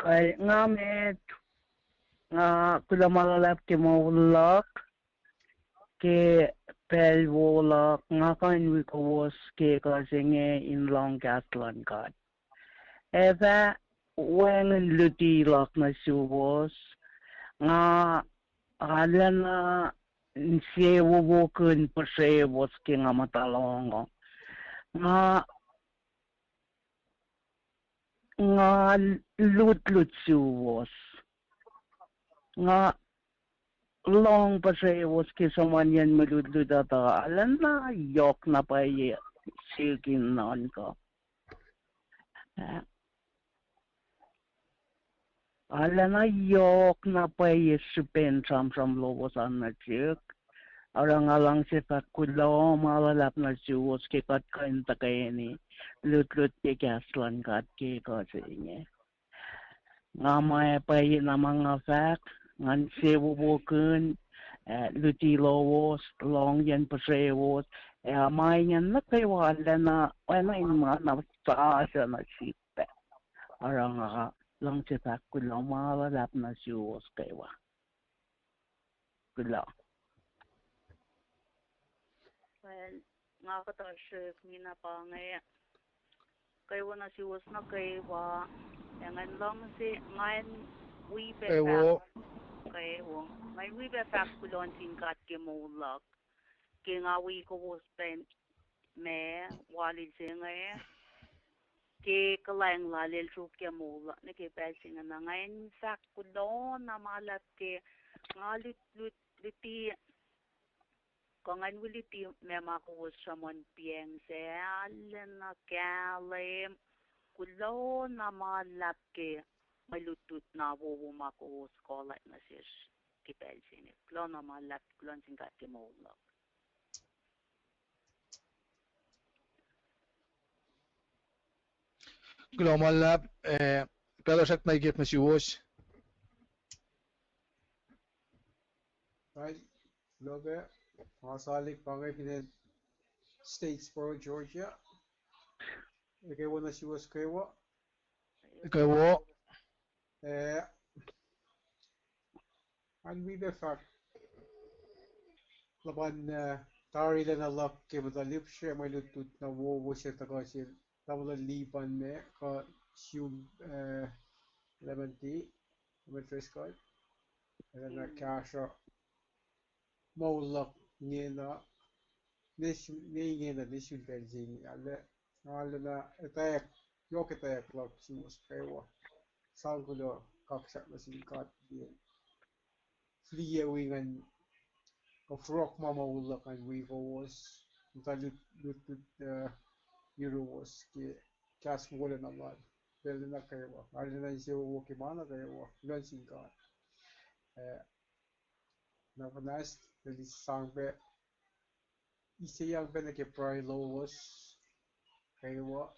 Kay nga met nga kula malalap ke maulak ke pelwolak nga kain wikawos ke kasinge in long gaslan kat. Eva wen lutilak na suwos nga ala na siyewobokun pa siyewos ke nga matalongo nga lut suwos nga long pa siyewos ke samanyan maludlud ata alam na yok na pa silkin nan ko alam na yok na pa supen sam lobos an na chik orang alang si fakulo malalap na suwos ke kat kain takayani lut ke gaslan kat ke kasi nga may pay na mga fak ngan sewobokun lutilowos long yan pa sewos may yan na kayo wala na wala in mga nasa na sipe orang lang si fakulo malalap na suwos kayo kulo. Well, nga katasik mina pa ngay kayo na siwas na kayo yangan lang si ngayon we be Ewo. kayo ngayon we be fact kulon singkat ke mulak ke nga we ko was spent me walid si ngay ke kalayang lalil su ke mulak na ke pesing na ngayon fact kulon na malat ke nga liti Kongan wiliti mema ko someone pieng se alena kalem kulo na malap ke malutut na wo mako skola na sis kipelsin. Klon omalla klon sin katki muulok. Global Lab pelosak na igit na siwos. Right, loge masalik pangay kine Statesboro, Georgia. Ikaw na si was kayo. Kawo An we be fact laban tari lang na lak ke madalip siya may lutut na wo siya tagasil tawala liban me ka siyum lebanti matres card na kasha maulak niya na niya na nisun belzing ale na etayak yok etayak lak si was kayo sanggulo kaksak na singkat din flie wingan of rock mama ulak and we was talut lutut euro was ke kas wala na lad bel na kayo ale na siya wo ke mana kayo lansing ka na panas the sang be isiyang be na ke pry low was kayo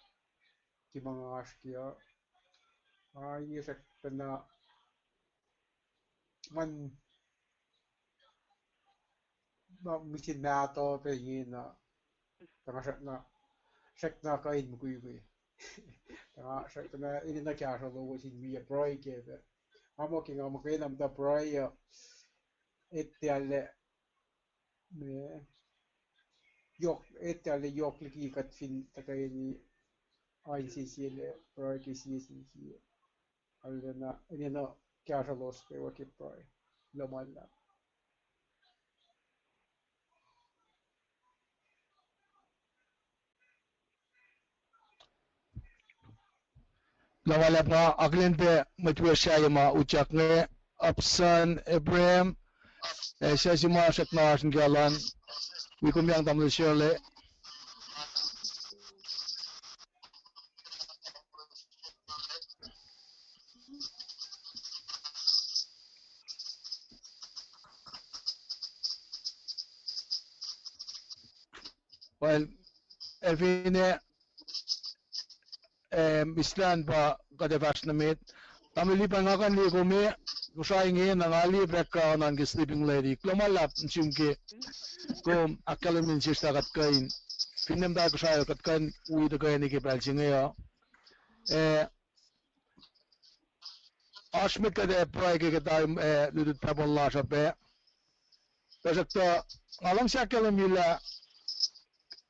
ki mga askya ay sa na man misin na to pe yin na tanga shak na kain mu kui kui tanga shak na ini na kya so lo sin vi broi ke be amo ki ngam ke nam da broi etiale ne yok etiale yok li kat fin ta kai ni ICC le broi ki si alena ini na kya so lo pe wa ki broi lo mal na Global Lab nga aklente matwa siya ma uchak nga Upson Ibrahim siya si mga sak na singgalan we kumyang tamlo Shirley while Elvine Islan pa kadevas namit tamili pa nga kan li kumi kusay ngayon ang ali background ng sleeping lady klomalap nsimke kum akalamin sista kat kain pinam da kusay kat kan uwi da kain ke palsi ngayo Ashmit ka de pray ke tay ludut taballa sa pe pasakta alang sa kalamila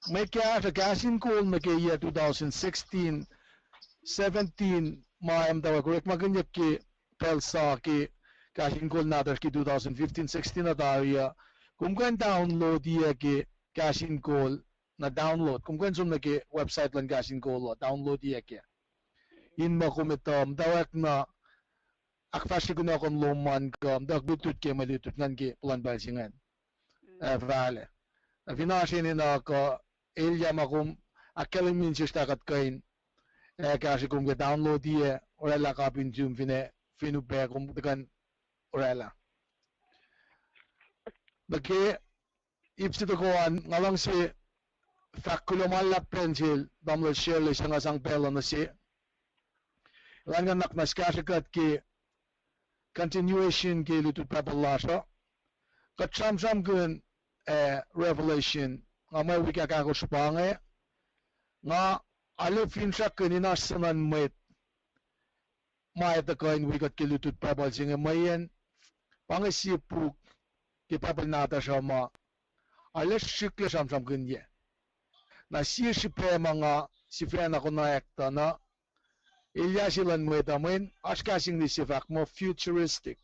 may kya sa kasin cool na ke year 2016 17 maayam daw correct maganyak ki pelsa ki kashin cool na ki 2015 16 na daw ya kung kan download ya ki kashin cool na download kung kan sum na ki website lang kashin cool download ya ki in ma kumitom dawak na akfashi ko na kon loman ka dak butut ke malutut ngan ki plan balsingan vale vinashin na ka Ilya makum akalamin sista kat kain kasi kung download diye orela kapin zoom finu pe kung tekan orela bagi ipsi to ko an ngalang si fakulomal pencil damlo share sa ngasang pelo na si lan nga naknas kasi kat ki continuation ki lutut papalasa kat sam kun revelation nga may wika kako spange nga ale finsa kanina sanan met may ta kain wikat kilutut papal singa mayen pangisipuk ki papal nata sama ale shikle sam kunye na si pe mga si fena ko na ekta na ilya silan met amen askasing ni sifak mo futuristic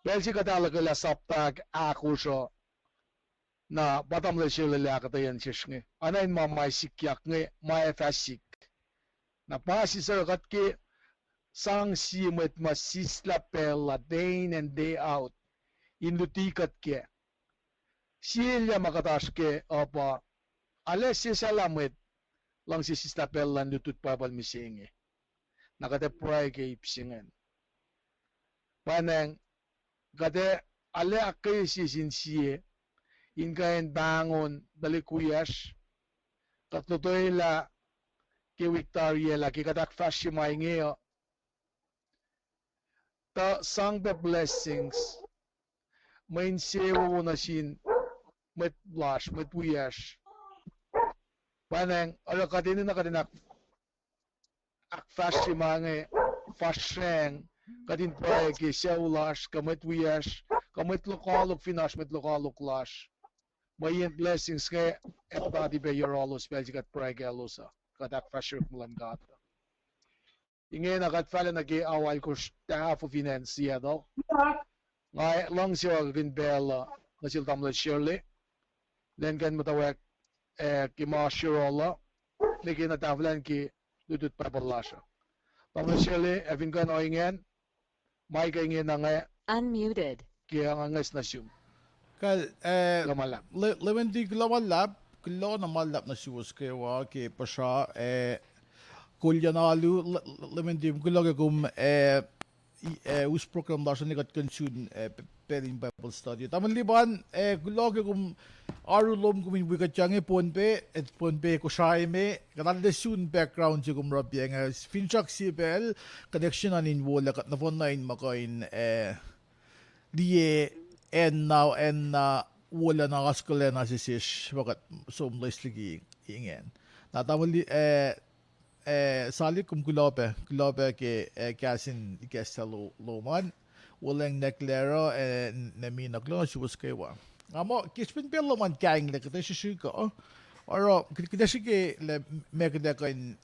belsi katalaga la saptag ako so na batam le shile le akata yan shishne anain ma mai sikyak nge mai fasik na pasi sa kat ke sang si met ma sisla pella day in and day out induti kat ke silya makatas ke apa ale si salamet lang si sisla pella ndutut papal misinge nakate pray ke ipsingen paneng kade ale akay sisin siye in kain bangon dalikuyas katutoy la ki Victoria la ki katak fashimay ngayo ta sang the blessings main sewo na sin met blush met wiyash panang ala kadin na kadin ak fashimay fasheng kadin pa ki sewlash kamet wiyash kamet lokalok finash met lokalok lash mayin blessings kay everybody be your all spell kat pragelosa katak fashion mulan gata ingin akat fala nagi awal ko staff of financiero ngay lang siya gin bella nasil tamla Shirley then kan matawag ki Mashirola nigi na tavlan ki dudut papalasha tamla Shirley evin kan oingen may kaingin na nga Unmuted. ki ang angas na siyum Kal Lamalap. Levendi glamalap, klo na malap na siwas kayo ke pasha kulyanalu levendi gulaga kum us program da sa nikat kansun peling Bible study. Taman liban gulaga kum arulom kumin wikat change ponpe et ponpe ko shaime kanal sun background kum rabiang finchak sibel connection anin wala kat na phone line makain die en wala na kaskole na si Sish wakat somlis lagi ingen. Natamali sali kum kulope ke kasin ikesalo loman walang neklero nami naklo siwas kaywa. Amo kispin pelo man kaing le kete shiko oro kete shike le mekde kain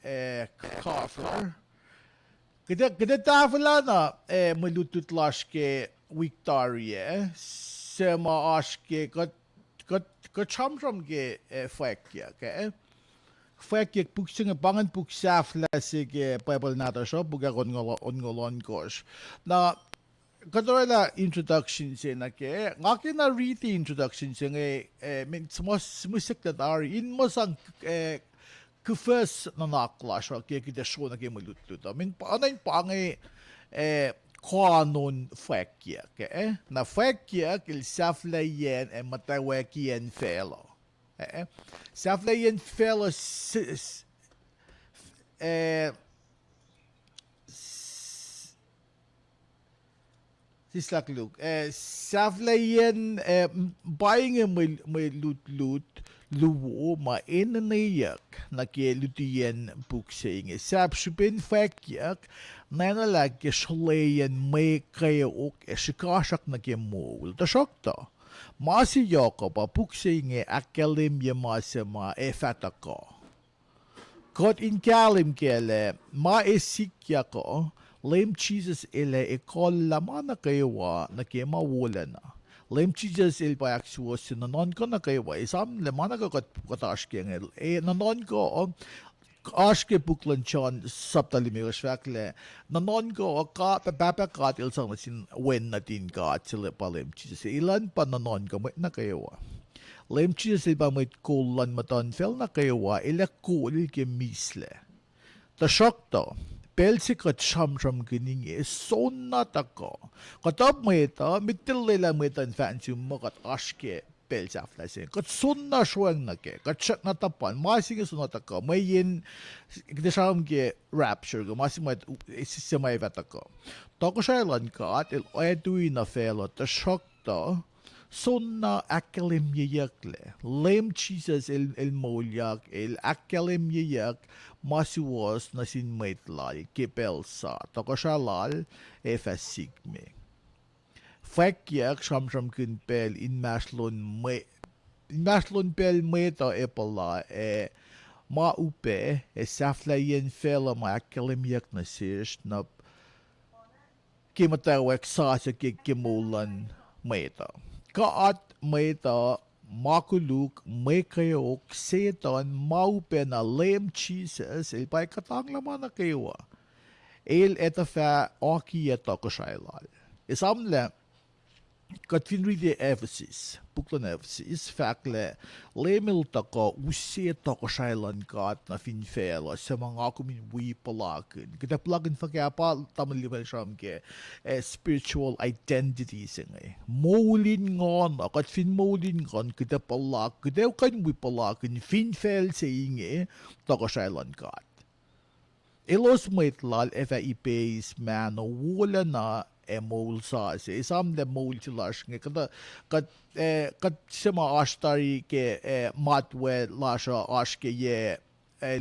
kafler kete tafla na malutut lash ke Victoria sema aşke kat chamram ke fakya ke fakya puksing bangan puksafla se ke Bible nata shop buga on gosh na katola introduction se na ke ngaki na read introduction se nge min smos musik that are in mosang kufes na naklash ke de show na ke malutut min paanain pange kanon fakya ke na fakya kil saflayen e matawakien fellow saflayen fellow sislakluk saflayen buying may lut luwo ma inanayak na ke lutien puksing sapshupin fakyak nanalag ke shleyen may kaya ok shikashak na ke mol da shokta masi yoko pa puksing akalimya masama fataka God in kalim kele ma esikya ko lem Jesus ele lamana kayo na ke mawala na lem Jesus el pa aksuos na non ko na kayo isam lemana ko katash ke ngel na non ko aşke buklan chan saptalimir şvakle nanon ko ka papa ka til sang sin wen na tin ka chile palem Jesus ilan pa nanon ko na kayo lem Jesus ba met kulan matan fel na kayo ila kul ke misle ta shokto pelsi ka chamram gining e sonna tako katab meta mitil lela metan fancy mo kat aşke pelsafla sen kat sunna shwang na ke kat chak na tapan masing sunna taka mayin kidasham ke rapture go masing mat sistema evata ko toko shailan ka at el edui na felo ta shokta sunna akalim yekle lem Jesus el molyak el akalim yek masiwas na sin maitlal ke pelsa toko shalal efasigme fakyak shamsham kun pel in maslon pel meta epala ma upe saflayen fela ma akalim yak na sish na kimatawek sa ke kimulan meta kaat meta makuluk may kayok setan maupe na lem Jesus el pay katang laman na kayo el etafa aki eto ko shailal isamle kat fin ridi emphasis buklan emphasis fakle lemil taka usia taka shailan kat na fin fela sa mga kumin wi palakin kita plugin fa kaya pa tamaliban sham ke spiritual identity singay molin ngon kat fin molin ngon kita palak kita kan wi palakin fin fel saying taka shailan kat Elos may tlal FAIP's man wala na emol sa isam de mol tilash nga kat sima ashtari ke matwe lasha ashke ye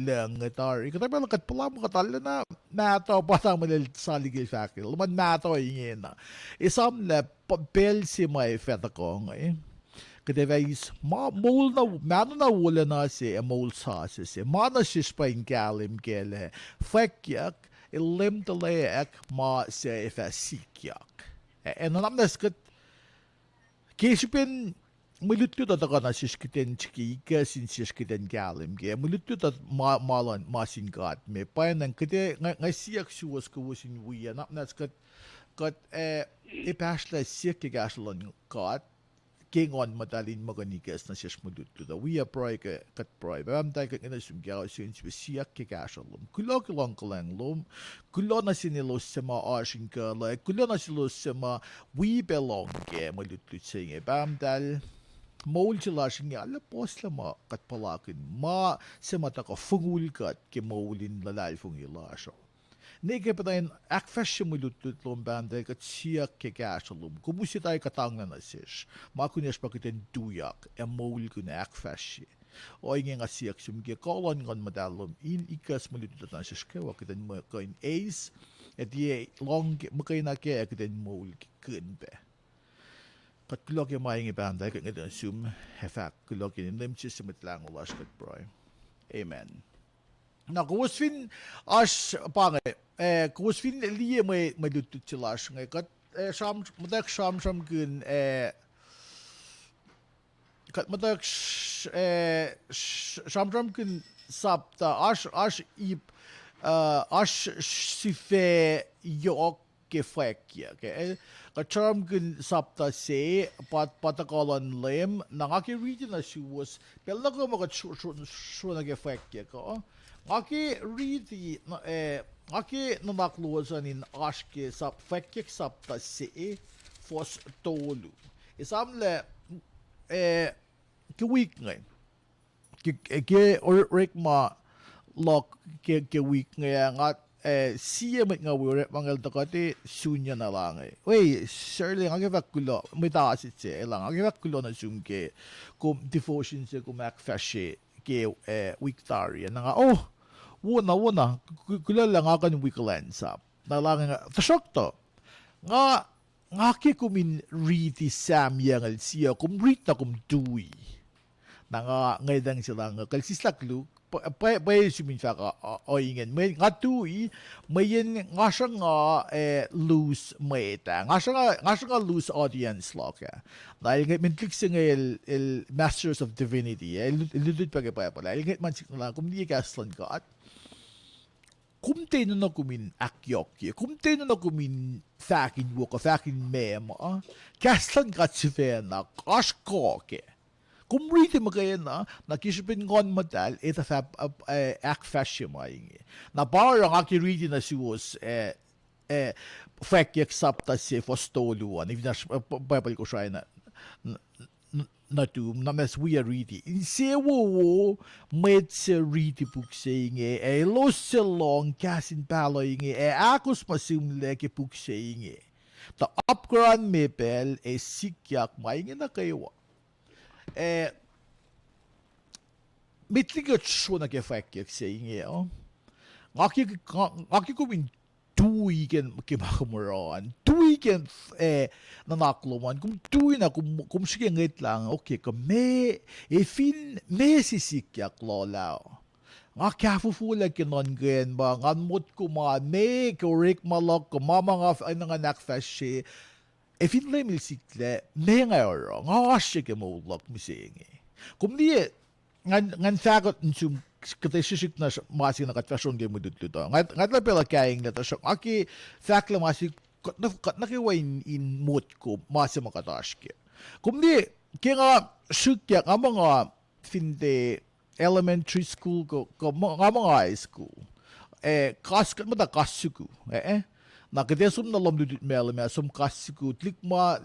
lang tar ikata pala kat pala mo katala na nato patang manil saligil fakil man nato ingin na isam le pel si may feta ko Kada vez mol na mano na wala na si emol sa si mana sis pa in galim gele fekyak ilim teleek ma si efa sikyak en nam naskat kishpin muluttu da kana sis kiten chiki gasin sis kiten galim ge muluttu da malan masin gat me pa nan kite ngasiak suwas ko wasin wiya nam naskat kat ipashla sikya gaslon gat King on madalin maganigas na siya smuduto da. We are proy kat proy. Bam tayo kat ina sumgaw since we siyak kikashalom. Kulo kilong kalang lom. Kulo na sinilos sa mga asing kala. Kulo na silos sa mga we belong ke maluto singe. Bam dal maul sila singe ala pos lama kat palakin. Ma sa mata ka fungul kat ke maulin lalay fungilasyo. Nege pa tayo akfasya mo lutut lom banda kat siyak kikashalom. Kumusi tayo katang na nasish. Makunyas pa kitin duyak. Emol ko na akfasya. O nga siyak sumge kolon ngon madalom. In ikas mo lutut na nasish kawa kitin mo kain ace. At ye long makay na kaya kitin mol kikin pe. Kat kulok yung maing ibanda kat nga sum hefak kulok yung limchis sumitlang ulas kat broy. Amen. Na kuwasfin as pange kuwasfin liye may lutut sila ngay kat sham madak sham kun kat madak sham kun sapta as ip as sife yok ke fekya ke kat sham kun sapta se patakolon lem nangaki region na was pella ko magat shuna ke fekya ko Aki ridi aki namakluwasan in aske sap fekkek sapta se fos tolu. Isamle ke week ngay. Ke orek ma lok ke week ngay ngat siya met nga wire mangal takati sunya na lang Wey, surely ang kulo may taasit se lang. Ang kulo na sumke kum devotion se kum akfashe ke weektarian nga wuna kulala nga kan weekland sap nalang nga tasok to nga ki kumin riti samyangal siya kum rita kum dui na nga ngaydang sila nga kalsislaklu pa sumin fa ka oingen may nga tui mayen nga siya nga loose maita nga siya nga loose audience loka dahil nga click siya nga el Masters of Divinity iludod pa kaya pala ilagay man siya lang kung di kaslan ka at kumte na kumin akyok kumte na kumin fakin wuka fakin mem kaslan ka sifena kaskoke kumriti magaya na nakisipin ngon madal ita fa akfasya maing na parang akiriti na siwos fekyak sapta si fostoluan if na babal ko siya na tu na mes we are ready in se wo met se ready puk saying los se long kasin paloy akos masumle ke puk saying ta upgrade mepel sikyak maing na kayo mitligat shona ke fakyak saying ngaki ko min tuigen kimakumoran tuigen nanakluman kum tui na kum sige ngit lang okay ka me fin me sisikyak lolao nga kafufula kinon gen ba ngan mot kuma me korek malok kuma mga nga nakfashe fin le milsikle me nga oro nga asike mo lok misingi kum di ngan fagot nsum kata sisik na masih na katfasyon game mo dito. Ngat la pela kaing na to. Aki fact la masih kat na kiwa in mood ko masa makatashke. Kumdi kaya shukya nga mga finde elementary school ko nga mga high school. Kaskat mo da kasuku. Nakadesum na lom dudut melame asum kasuku tlikma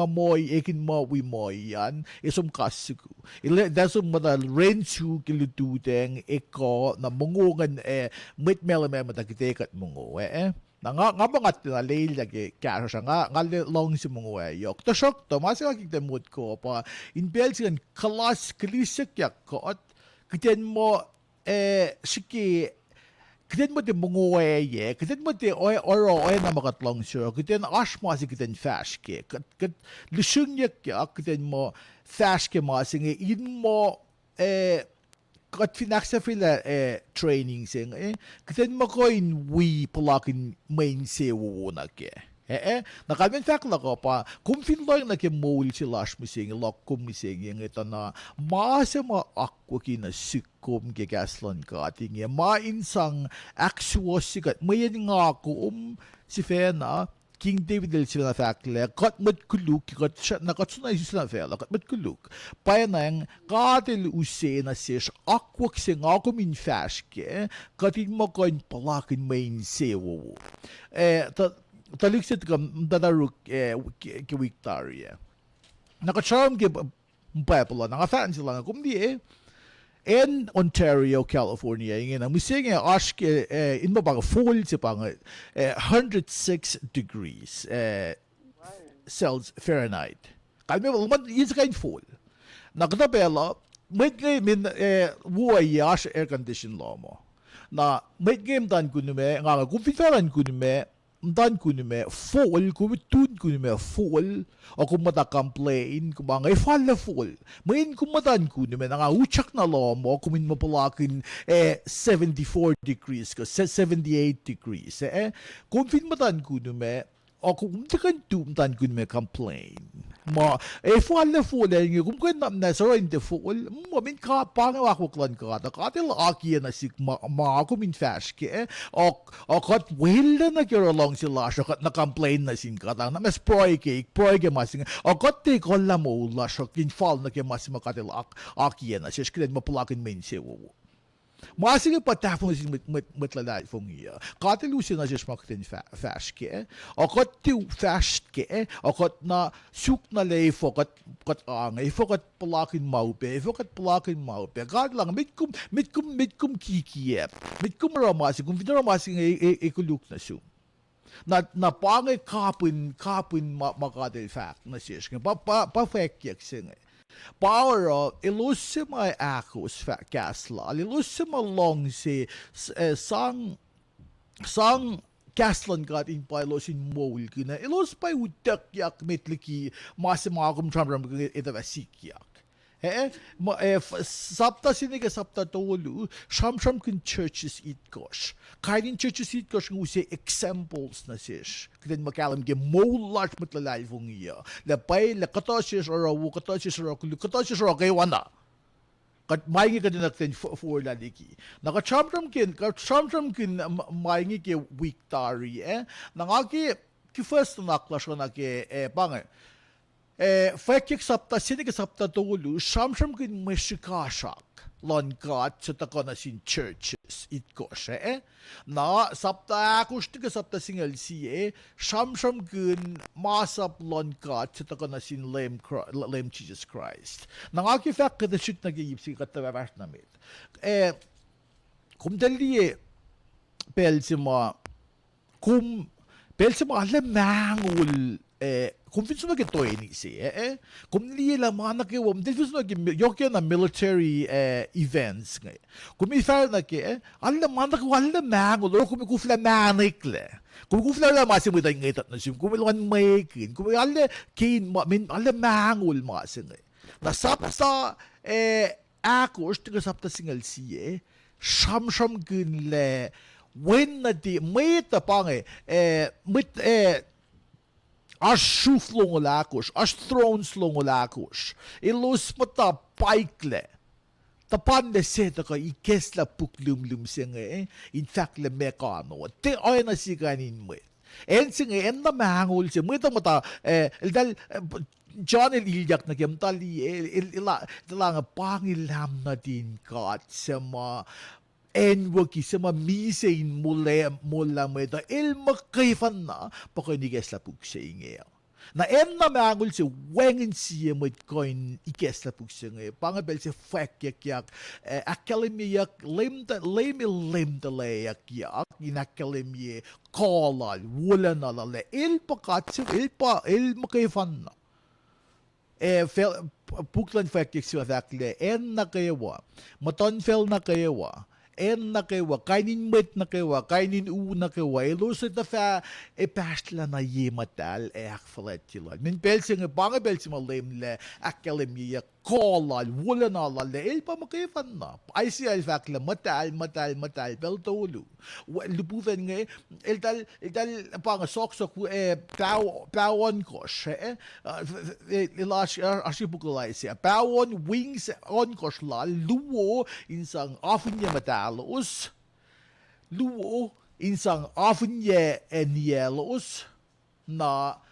moy ekin mo wi moy yan isum kasuku. Ile desum mo da renchu kilututeng eko na mungungan mit melame mo da kitekat mungo nga bangat na leil lagi kaya siya nga long si mungo yok to shock to masika kikdemut ko pa in belgian kalas kalisik yak ko at kiten mo shiki kiten mo de mungoe ye kiten mo de oro na makatlong sure kiten ashma si kiten fashke kat lishung yak kiten mo fashke mo singe in mo kat finaksa fila training sing kiten mo ko in we palakin main se wo na ke nakalmen fact la ko pa kung finloy na ke mol si lash mo sing lok kum mi sing yung ito na maase ma akwa kina sikom ke gaslan ka ating ma insang actual sikat mayan nga ko si Fena King David del sila fact le kat mat kuluk kat nakatsunay sila fela kat mat kuluk pa nang katil use na siya akwa kasi nga ko min fashke katin mo ko in palakin main sewo taliksit ka dadaruk ke Victoria. Nakacharm ke Pepala, nakafan sila nga kumdi in Ontario, California, yung musing ashke in mabang fall si pang 106 degrees Celsius Fahrenheit. Kalme man yun sa kain fall. Nakatabela, may min buhay yash air condition law mo. Na may game dan kunume nga kumpifaran kunume dan kunume fall kumitun kunume fall o kumata complain kumangay fall na fall main kumatan kunume nga uchak na law mo kumin mapalakin 74 degrees ka 78 degrees kumfin matan kunume o kung tikan tumtan kunume complain ma fall na fall yung kung kaya na sa rin de fall mo min ka pangawaklan ka katil aki na sik ma ako min fast ke o kat well na kero long sila siya kat na complain na sin ka na mas proy ke masing o kat te ko la mo la siya kin fall na ke mas makatil aki na siya skred mapulakin main siya Masing patapon si matlalay fong iya. Katilusin na siya smaktin fast ke. O kat tiu fast ke. O kat na suk na lay fo kat angay. Fo kat palakin maupe. Fo kat palakin maupe. Kat lang mitkum kikiyep. Mitkum ramasing. Kung vinamasing ikuluk na siya. Na pangay kapin makadil fact na siya. Pa fake yak siya. Power ilusima akos fat gasla ilusima long si sang gaslan got in pilosin mol kina ilus pa utak yak metliki masimagum tram ita vasikyak sapta siniga sapta tolu sham kin churches it gosh kainin churches it gosh nguse examples na sish kiden makalam ge molat matlalay fong iya la pay la katoshes or katoshes or kay wana kat maigi ka din natin for laliki nakachamram kin maigi ke Victory nangaki ki first na clash na ke bangay Fakik sapta sinig sapta tolu shamsham kin meshikashak lonkat sa takona sin churches it koshe na sapta akushtiga sapta singal siye shamsham kin masap lonkat sa takona sin lame Jesus Christ nangaki fak kada shit nagiyipsi katababash namit kumdali pelsima alam mangul kung finso na gito ni si kung nila mga nakiwam din finso na yokya na military events ngay kung ifar na ke alam mga nakiwala mangol o kung kufla manikle kung kufla na masimutay ngay tat na sim kung ilan maykin kung alam kin alam mangol masing nasapsa akos tiga sapta singal siye sham kin le when na di may tapang As shuf longolakos, as thrones longolakos. Ilus mata paikle. Tapan le seta ka ikes la puklum siya in fact le mekano. Te ay na si kanin mo. sing en na mangul si mo itong mata dal John iliyak na kem tali ila nga pangilam na din kat sa mga enwaki sa mga misain mula mo ito makayfan na pakinigas la pugsa ingay. Na na mangul si wengin siya mo koin ikas la pugsa ingay. Pangabel si fek yak akalimyak lemda layak inakalimye kolal wala na lale pakat si makayfan na. Puklan faktik siya dakle na kayawa maton fel na kayawa na kayawa kainin met na kayawa kainin na kayawa ilos ita fa pastla na yematal akfalet tila min pelsin banga pelsin malemle akalemia kolal wala na lale pa makayfan na ay siya fakla matal bel tolu lupuven nga el panga sok pawon kosh ilash ashibukulay siya pawon wings on kosh la luo insang often matalos luo insang often nielos na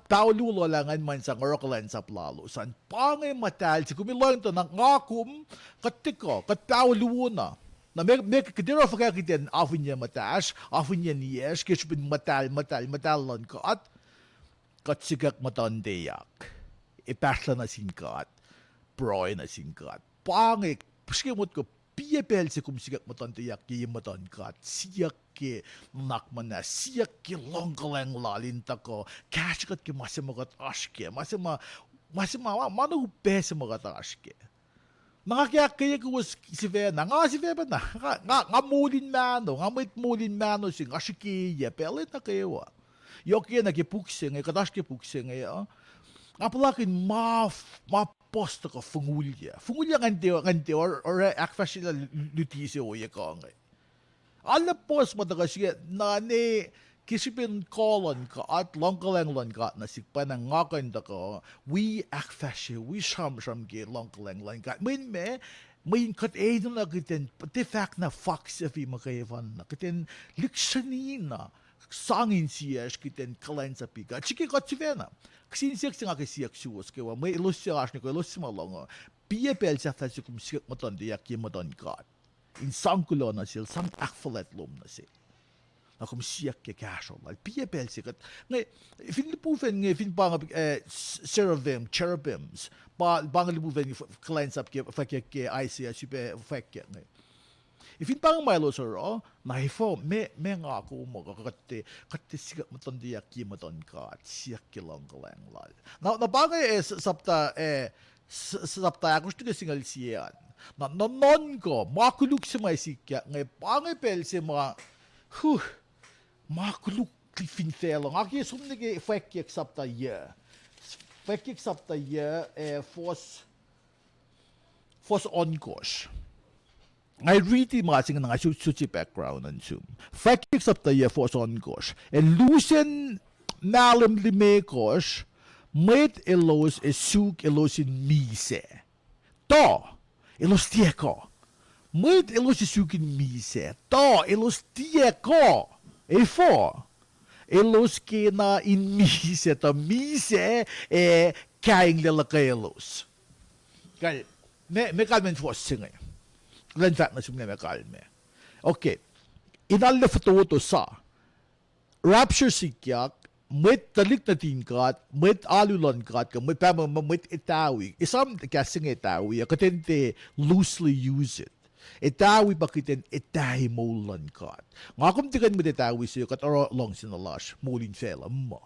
tao lulo langan man sa ngorokalan sa plalo. San pangay matal, si kumilang to ng ngakum, katiko, katao luo na. Na may kadiro fa kakitin, afin niya mataas, afin niya niyes, kisipin matal lan ka, at katsigak matandayak. Ipasla na singkat, broy na singkat. Pangay, paskimot ko, piyapel si kumsigak matandayak, kiyang matangkat, siyak ke nakman na siyak ke longkaleng lalinta ko kashikat ke masamagat ashke masama manu besa magat ashke nakakaya ko si Vena nga si Vena na nga mulin mano sing ashke ya pelit na kayo yoke na kipukse nga kadashke pukse nga apalakin ma posta ko fungulya ngante or akfashila lutise o ya ko nga alla pos madagasiya na ni kisipin kolon ka at longkalenglan ka na sikpan ng ngakan da ko we akfashe we sham ke longkalenglan ka min kat na kiten pati fact na fox if makayvan na kiten likshanin na sangin siya kiten kalen sa pika chiki ka chivena ksinsiyak singa kisiyak suwas kewa may ilusya ko ilusya malongo piyapel sa fasi kumsiyak matan diyak yamadan ka in sangkulo na sil sang akfalet lom na sil na kum siak ke kasho mal pia bel sikat nge fin lipuven nge fin bang cherubims bang lipuven clients up ke fakek ke ICA super fakek nge ifin bang milo sir na ifo me nga ko mo katte sikat maton dia ki maton ka siak ke long lang lal na bagay sapta ako gusto singal siyan na non ko makuluk sa may sikya ngay pangipel sa mga makuluk finfelo ngaki sumnige fekik sapta ye force on course I read the masing ng suchi background and zoom fekik sapta ye force on course and lusen nalim lime course met elos esuk elosin mise to elos tieko. Met elos isukin mise. To elos tieko. Elos kena in mise. To mise kaing lalaka elos. Kaya, me kalmen fos singay. Len fat na sumne me kalme. Okay. Inalle foto sa. Rapture sikyak. Met talik na tingkat, met alulan kat, met itawi. Isam kasing itawi, katente loosely use it. Itawi bakiten itahi molan kat. Ngakum tikan met itawi siya kat aro long sinalash, molin fela mo.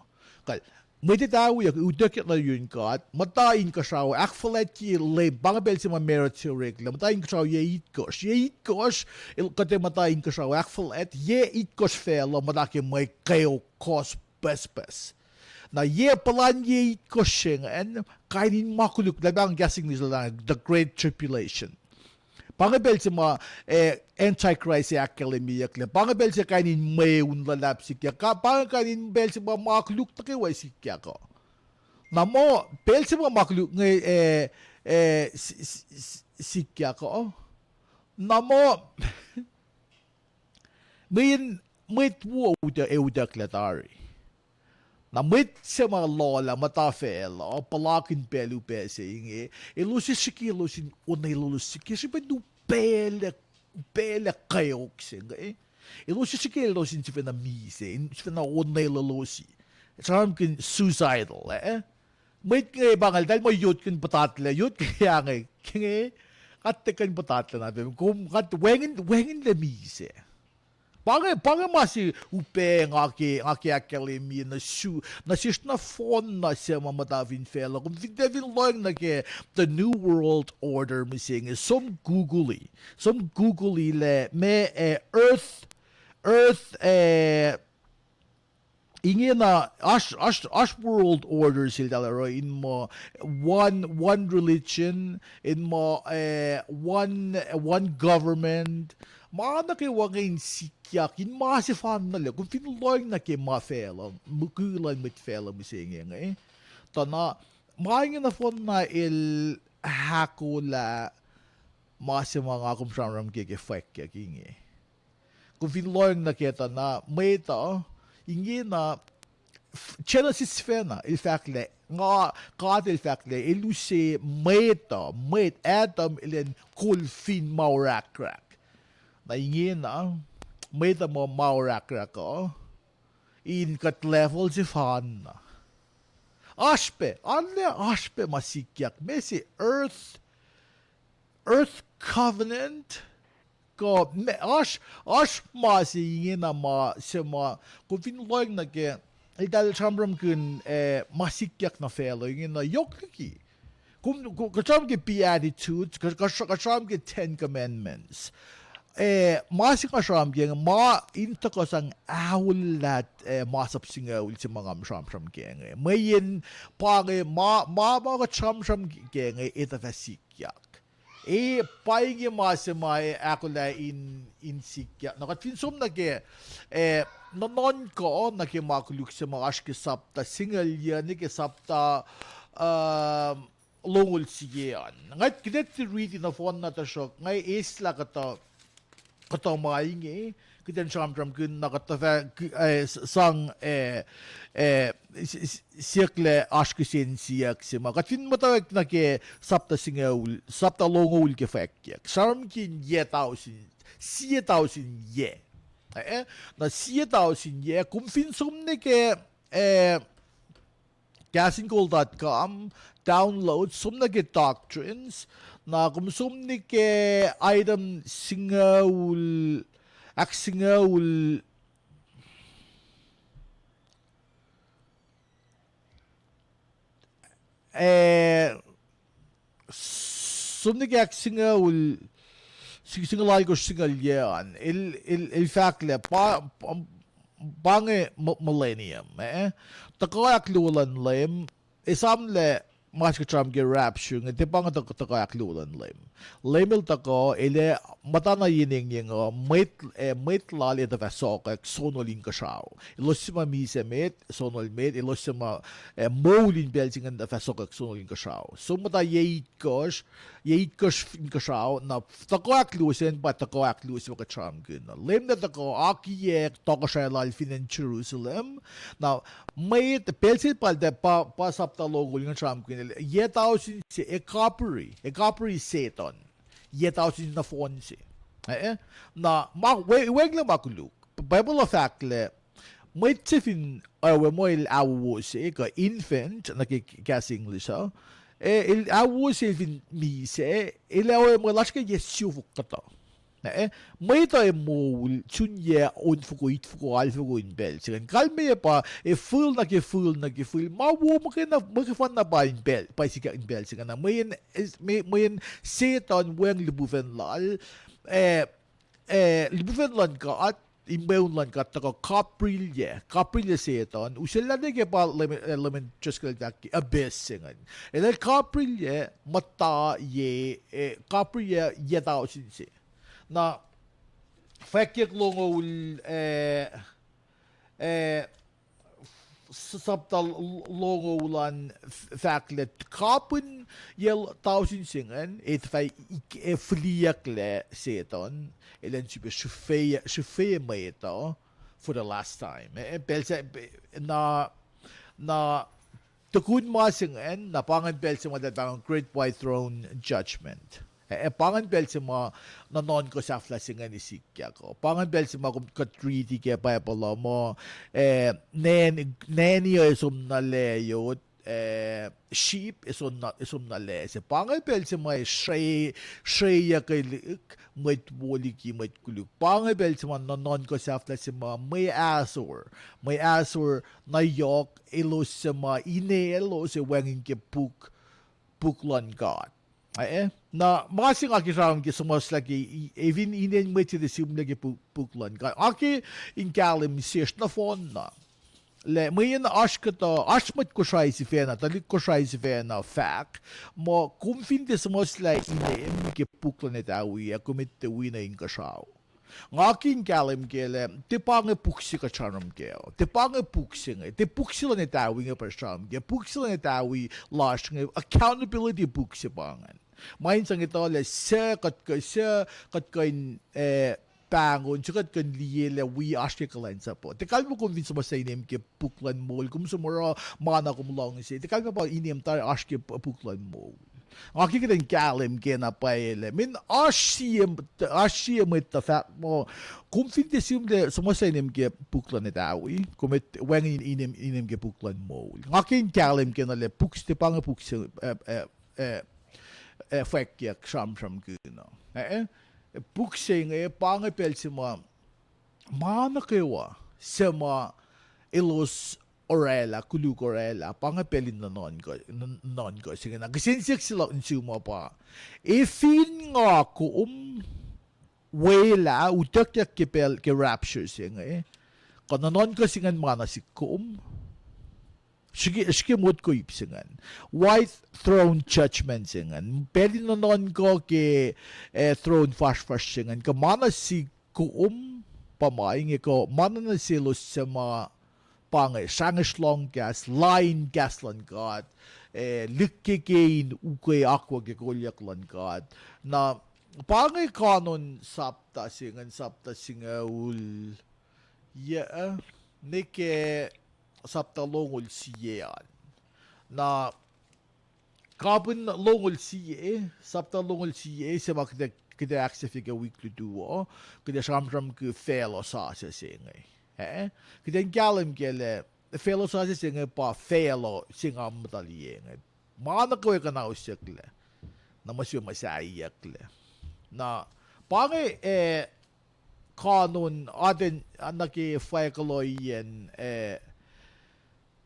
Kal, met itawi, udakit na yun kat, matain ka siya, akfalet ki le, bangabel si ma merit siya rekla, matain ka siya yeit kosh, kate matain ka siya, akfalet, yeit kosh fela, matake may kayo kos bes. Na ye palan ye koshing and kainin makuluk na bang guessing nila the Great Tribulation. Pangabel sa mga Antichrist academy yakle. Pangabel sa kainin may unlalap sikya ka. Pangabel kainin sa mga makuluk na kiway sikya ko. Na mo bel sa mga makuluk ngay sikya ko. Na mo mayin mit wo uda klatari. Na mit sa mga lola matafela palakin pelu pese inge elusi siki elusi unay lulusiki sipa du pele kayok singa elusi siki elusi sipa na mise sipa na unay lulusi saram kin suicidal mit ngay bangal dahil mo yut kin patatla yut kaya ngay kinge kattekan patatla natin kung kat wengin le mise Pange masi upe ngaki akademi na sis na phone na siya mamatavin fela kung devin loing na ke the new world order missing is some googly le me earth ingin na ash world order sila in mo one religion in mo one government Mana ke wangin sikyak in masifan na le kung finloing na ke mafela mukulan mit fela mising tana maingin na fon na il hakula masima nga kum samram ke fek ke kingi kung finloing na ke tana meta ingi na Genesis fena il fakle nga kadel fakle iluse met Adam ilen kulfin maurakrak na ingin na may mo maurakra ko in kat level si fan na aspe masikyak mesi earth covenant ko ash masi ingin na sema kung finloing na ke idal chamram kun masikyak na fellow ingin na yokliki kung kasam ke beatitudes kasam ke 10 commandments masing asram geng ma inta sang awlat masap singaul si mga msram geng mayin pare ma ka cham geng ita fasikyak paingi masima akula in sikyak nakat finsum na ke nanon ko na ke makuluk sa mga ashki sapta singal yan ni ke sapta longul siyan ngat kidet read na phone na ta shok ngay isla kata maing kita syam kun nakata sang circle ashkisen siak sima katin matawag na ke sapta singaul sapta longul ke fakyak syam kin ye tausin ye na 4,000 ye kum fin sumne ke gasingol.com download sumna ke doctrines na kum sumni ke item singaul sumni ke singaul singalay ko singal yan il fact le bange millennium takayak lulan lem isam le mas kacham ge rap shung te bang takayak lulan lemil tako ele matana yining yung met lali da vasok sonolin kashaw ilosima mi se met sonol met ilosima molin belting da vasok sonolin kashaw so mata yeit kosh kashaw na takayak lusen ba takayak lusen kacham gun lem na tako aki takashalal fin Jerusalem now met pelsil pal da pa sapta logo yung kacham gun yetaw sin se e coppery Satan yetaw sin na phone si na weg lang makuluk Bible of fact le may tifin we mo il awo si ka infant na kas English il awo si fin mi se il awo mo lashka yesu fukata may tayo mo chunye on fukuit fukual fukuin bel sigan kalme pa full na full mawo mo fan na ba in bel pa sika in bel sigan na mayin Satan weng libuven lal libuven lan ka at imbeun lan ka taka kaprilye Satan usela de ke pa element just like that abyss sigan el kaprilye mata ye kaprilye yeta usinse na fakyak longol sabtal longolan faklet kapun yel tausin singen et fay fliak le seton elen super chauffeur meto for the last time. Belsa na tukun mo singen na pangan belsa mo that bang Great White Throne Judgment. Pangan belsa mo na non ko sa flasingen ni sikya ko. Pangan belsa mo kung treaty kaya pa pala mo neni isum na leyo sheep isum na le. Se pangan belsa mo shreya kay may woli ki may kuluk. Pangan belsa mo na non ko sa flasingen mo may asor na yok elos sa mga ineelo sa wangin ke puklan God. Na masing aki raam ke sumas lagi even inen mo ti desim lagi puklan God. Aki in kalim siya na phone na. Le may na ashmat ko siya si fena talik ko siya si fena fact mo kumfinte sumas like inen ke puklan et awi akumit te wina in kashaw. Ngakin kalim kele te pange puksi ka chanam keo te pange puksi nge te puksi la netawi nge persham ge puksi la netawi lash nge accountability puksi pangan main sang ito le se kat kain pangon chukat kan liele we ashke kalan sa po te kalmo convince mo sa inem ke puklan mol kum sumora mana kum long se te kalmo pa inem tar ashke puklan mol Aki kita kalim kena paele. Min ashiem ita fat mo. Kum finte sium de somos inem ke puklan etawi. Kumet wang inem ke puklan mo. Aki kalim kena le puks te panga puks fekyak sham kuno. Puksing panga pelsima mana kewa sema ilos orela kuluk orela pangapelin na non ko sige na gisinsik sila insuma pa ifin nga ko wela utak yak ke rapture singa kana non ko singan mana si kum sige mot ko ipsingan White Throne Judgment singan pelin na non ko ke throne fash singan ka mana si kum pamaing ko mana na silos sa mga pange sangeslong gas line gaslan god likke gain uke aqua ke kolyak lan god na pange kanon sapta singa ul neke sapta longol siyan na kapun longol siye sapta longol siye sa makde kede aksefika weekly duo kede shamram ke felo sa singa Kita galim kele fellow sa singa pa fellow singa madali mana ko ka na usyakle na masyo masayakle na pange kanon aden anaki faikaloyen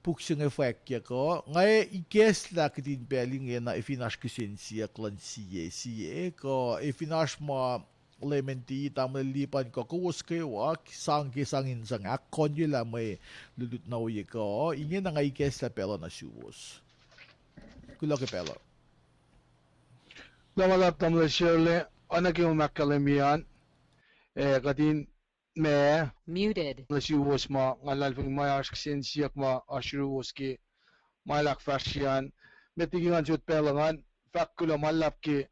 puksing effect ko ngay ikes la kitin beling na ifinash kisin siya klan siye ko ifinash ma lementi tamalipan ko kuwas kayo kisangin sang akon yun lang may lulut na uye ko ingin na nga ikes la pelo na suwos kulo ke pelo Lamalap tamla Shirley anak yung makalamian kadin me Muted. na suwos ma ngalal ping mayas ksin siyak ma ashruwos ki malak fashian metigingan jut pelangan fakulo malap ki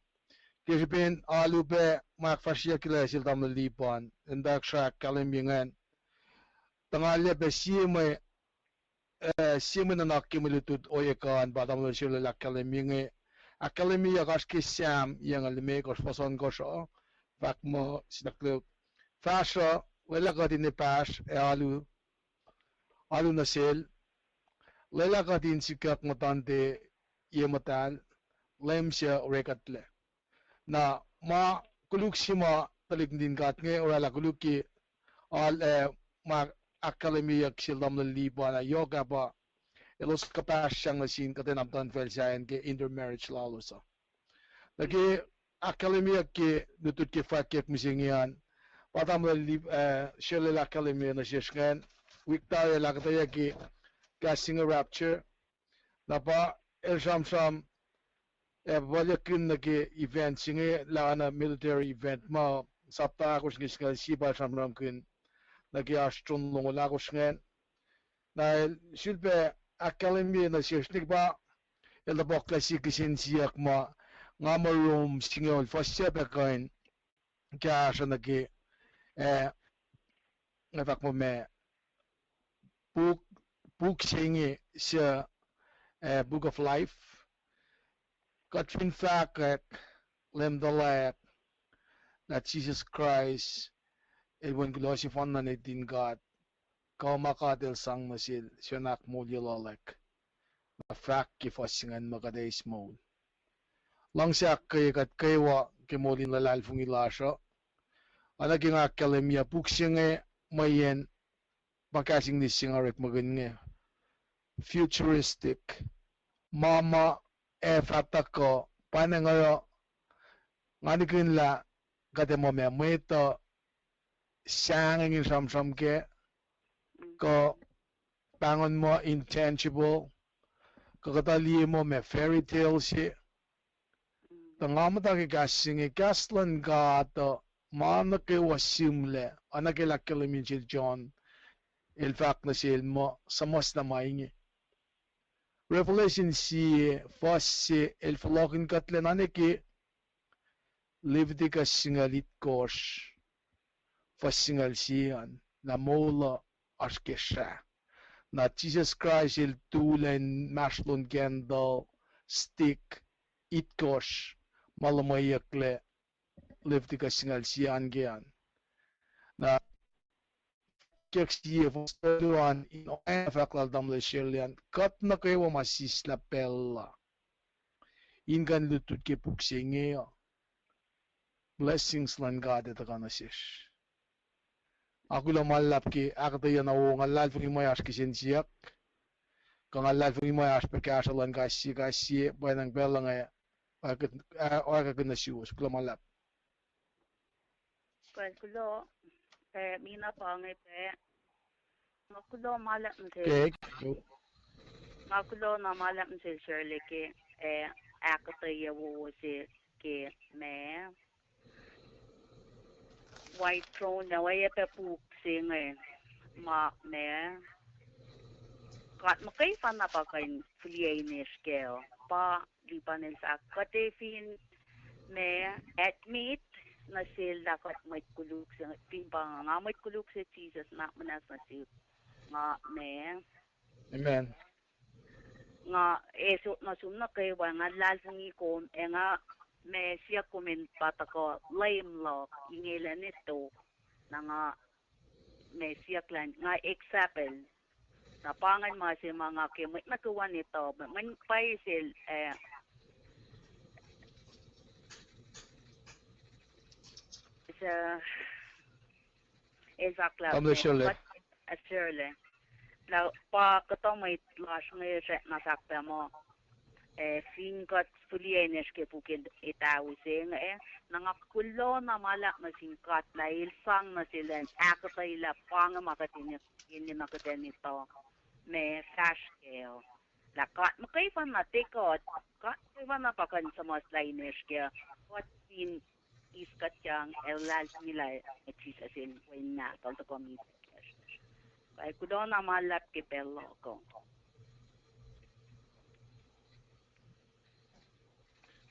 Kiripin alube mak fashiya kila sil tam lipan indak shak kalimbigan tangalia be sieme na nakimulutut oyekan badam lo shule la kalimbinge akalimia kaski sam yang alime kos pason koso fakmo sinaklo fasho wala kadin pas alu na sel lela kadin sikak matante yematan lemsya rekatle na ma kuluk sima talik din kat nge orala kuluk ki al ma akademi yak silam na liba na yoga ba elos kapas siyang na sin katen amtan fel sayan ke intermarriage lalo sa lagi akademi yak ki nutut ki fakek misingian patam na lib shele la akademi na siyaskan wikta la kataya ki casting a rapture na pa el sham Walakin nagi event singe lana military event ma sapta ako singe siba samram kun nagi astron long la ko singe na silbe academy na siyasnik ba el ba klasik sin siyak ma ngamarum singe ol fasya ba kain kya sa nagi nafak mo me book singi siya Book of Life. Katrin fakak lem dalak that Jesus Christ when glosi fonna ne din God kau makatil sang masil siyanak mo lilalak na fak kifasingan makadays mo lang siya kay kat kaywa kimolin lalal fung ilasyo ana kinga kalemia buksinge mayen makasing ni singarek magange futuristic mama fatako panangayo ngani kinla kate mo me meto sanging sam ke ko pangon mo intangible ko katali mo me fairy tales si tangama ke kasing kaslan ka to mana ke wasimle ana ke lakalamin si John il fact na sil mo samos na maingi Revelation si fasi el flokin katlen aneki Leviticus singalit kosh fasingal siyan na mola askesha na Jesus Christ il tulen maslon gendal stick it kosh malamayakle Leviticus singal siyan gian na keksiye fosteluan in oen faklal damle shelian kat na kayo masisla pella ingan lutut ke puksingeo blessings lan God ito kanasish ako lang malap ki akta yan ako ngalal fung imayas kisinsiyak kang ngalal fung imayas pagkasalan kasi buwan ng pella nga oy ka nasiwas ko lang malap Kulo mina pangai pe makulo malak nse okay makulo na malak nse Shirley ke akata yawo se ke me white throne na waya pe puk singe ma me kat makai fan apa kain fliene scale pa lipanen sa kate fin me admit na sila kat may kuluk sa timbang nga may kuluk sa Jesus na manas na si nga me amen nga eso na sumna kay wa nga lalfungi ko nga me siya comment patako lame law ingela nito na nga me siya klan nga example na pangan ma si mga kimit na kuwan nito man paisil exactly. Shirley. Now, pa katong may lash ngayon na sakta mo, fin kat fulianes ke pukin itawin nangakulo na malak na singkat na ilsang na sila, akatayla pang makatinya ini nakatin ito, may flash scale. Lakat, makaipan na tikot, kakaipan na pakan sa mas lines kaya, what fin iskat yang elal nila echisasin when na kalto kami kaya kudo na malap ke pelo ko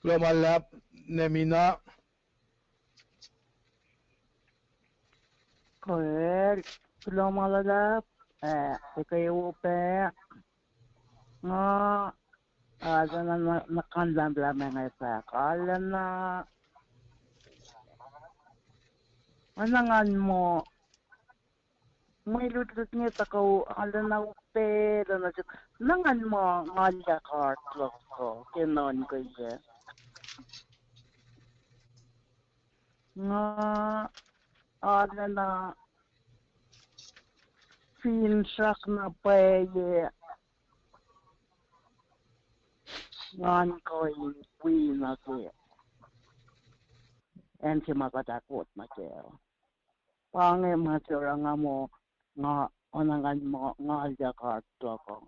kulo malap nemina kulo malap kayo pe nga ada na nakandam lamang ay sa kala na anangan mo may lutot niya takaw ala na pero na nangan mo ngalya kartlok ko kinon ko iya nga ala na finsak na paye ngan ko wina ko en si makatakot makel pange matira nga mo nga onangan mo nga Jakarta ko.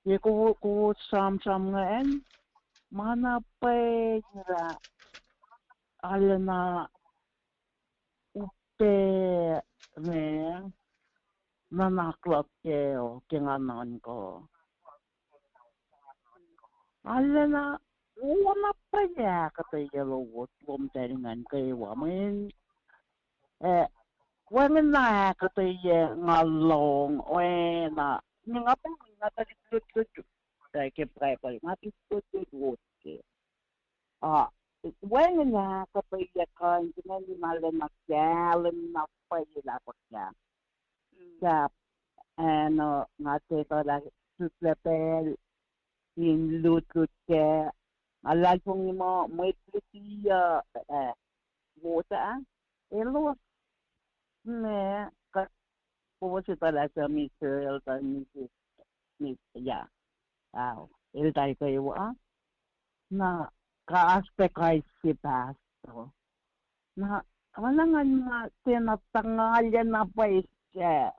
Iku sam nga en mana pera ala na upe ne nanaklap keo kinganan ko. Ala na wala pa ya katayalawot lumtaringan kayo amin wangan na katay ngalong na Nga pa nga talit-lut-lut. Dahil ke prepare nga talit-lut-lut ke. When na kapayakan kinalimalan na kyalan na payila ko siya. Sa nga tito la suslepel in lut-lut ke. Alal pong mo may plitiya mota elo me ka po si pala sa Mr. Elton Miss ya. El tayo kayo na ka-aspect ay si Pasto. Na wala nga na tinatangalyan na pa siya.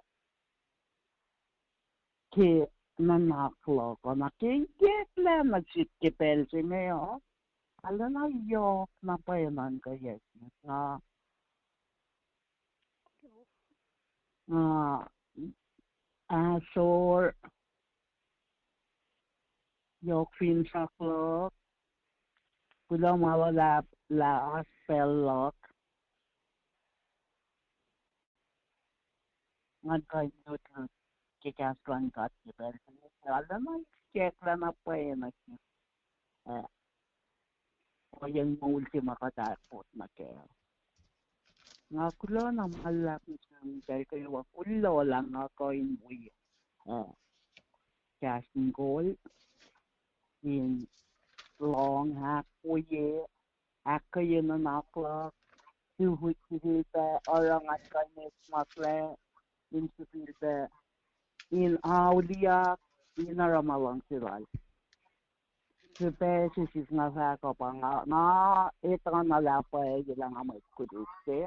Ki nanaklo ko na kigit lang nagsitkipel si Mayo. Alam na yok na pa yun kaya na Asor yok fin sa clock. Kulang mawala la spell lock. Ngan kayo na kikaslan kat kita. Alam na check lang na pa yun. O yung ultima katakot na kaya. Nga kulo na malap ng dahil kayo kulo lang ako yung buya. Casting goal in long hack kuye ako yun na nakla suhut kita orang akan makle in sipilta in aulia in ramalang sila. Sepe sis nga sa ko pa nga na ito nga nalapay ilang amay kudute.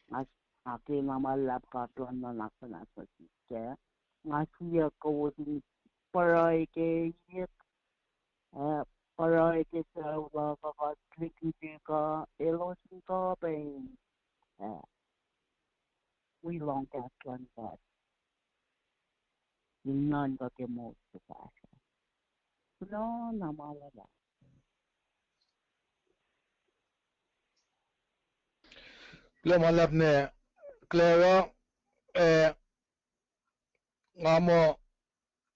Mas akin na malap ka tuan na nakanasa siya. Nga siya ko din paray kay paray kay sa kakaklik ka elosin ka pa we long tuan ka. Inan ka kemo sa no namalala. Lumalap ne Clara nga mo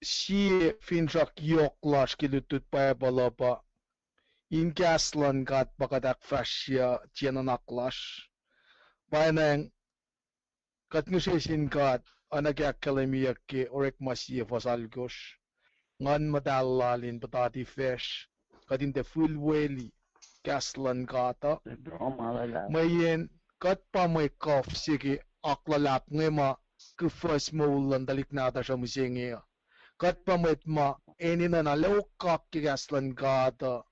si finrak yoklash kilutut pa balapa in kaslan kat bakadak fasya tiananaklash bainang kat ngusesin kat anagyak kalamiyak ke orek masiya fasalgosh ngan madalalin patati fish katin the full weli kaslan kata mayen kat pa may cough sige aklalap ngema ku first mo ulan dalik nata siya musingi kat pa may ma eni na nalawkak ki kaslan kata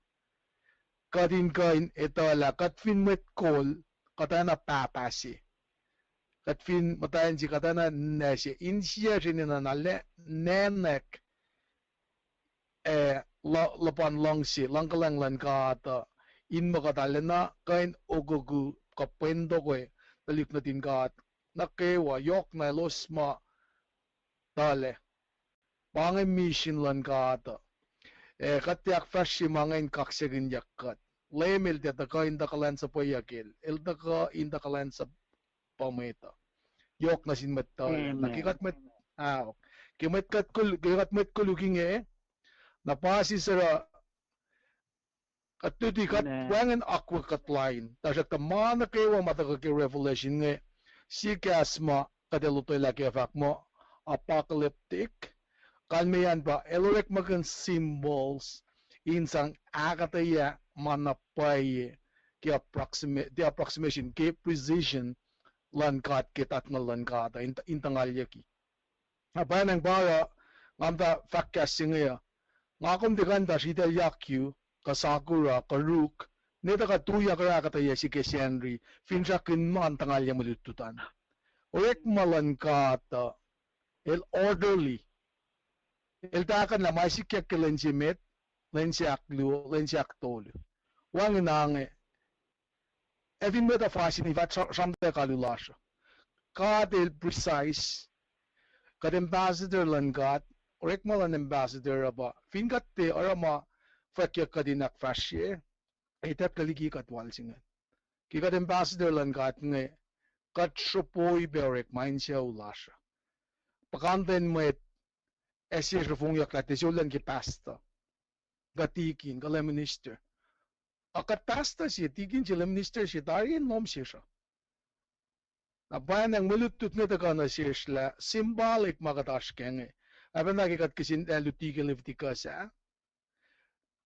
katin kain etala kat fin met kol katana papasi kat fin matayan si katana nasi insiya sinina nale nenek lapan langsi langkalanglan kata in makatalena kain ogogu kapendo ko dalik natin kat nakewa yok na losma dale pangin mission lan kata katyak fashi mangain kaksegin yakkat lemel de taka inda kalan sa payakil el taka inda kalan sa pameta yok na sin metta nakikat met kimet met kuluking napasi sa katuti kat wangen aqua kat line tasha tamana kewa mataka ke revelation nge si kasma kadelutoy laki afak mo apocalyptic kalmeyan ba elorek magan symbols insang akataya manapay the approximation ke precision lankat kitat na lankata intangalyaki abanang bara ngamta fakasing ya ngakom diganda sita yakyu kasakura karuk neta ka tuya kaya kataya si Henry finsakin man tangalya malututan orek malankata el orderly el takan la masikyak kelenjimet lensyak tolu wang nange evin meta fasin ivat samte kalulasha kad el precise kad ambassador langat orek malan ambassador aba fingat te arama fakya kadinak fasye etap kaligi katwal singa kikat ambassador langat nge kat shopoy berek mindsia ulasha pakanten met SC fung yak la tesulan ki pasta gatikin kala minister akat pasta si tikin sila minister si darin nom siya na bayan ang mulutut na takana siya symbolic makatash kenge aban nagikat kisin lutikin liftika sa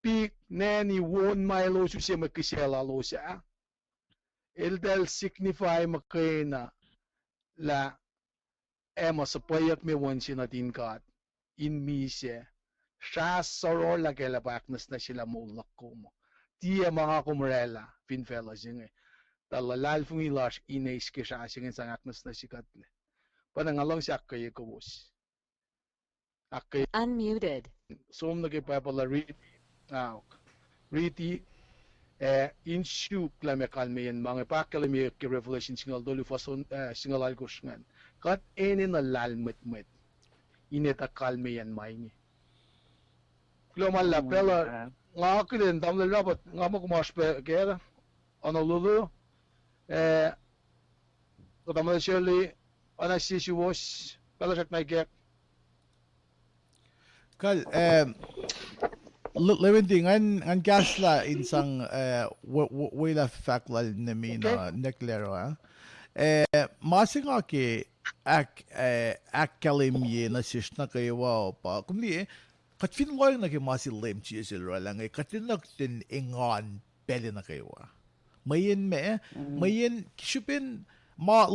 pik nani 1 mile su siya makisela lo sa el signify makena la ema sa payak me wan sinatin kat in mise siya soror la kela baknas na sila mulak ko mo tiya mga kumrela finfela singe talalal fung ilash ines ke siya singe sa aknas na sikatle panangalong si akkay ko bus akkay Unmuted. som na kay papala riti inshu klame kalmeyen mga pakalme ke revelation singal dolu fason singal algosngan kat ene na lalmet ineta kalmeyen maini Glomalla pela nga kilin tamle rabat nga mo kumash pe gera ana lulu tamle shirley ana sisi was pela jak na gek Kal Leventing an gasla insang wala faklal namina neklero masing ake akalimye na sishna kayo pa kumli katfin loy na ke masi lem chisil lang katin tin ingon pele na kayo mayin kishupin ma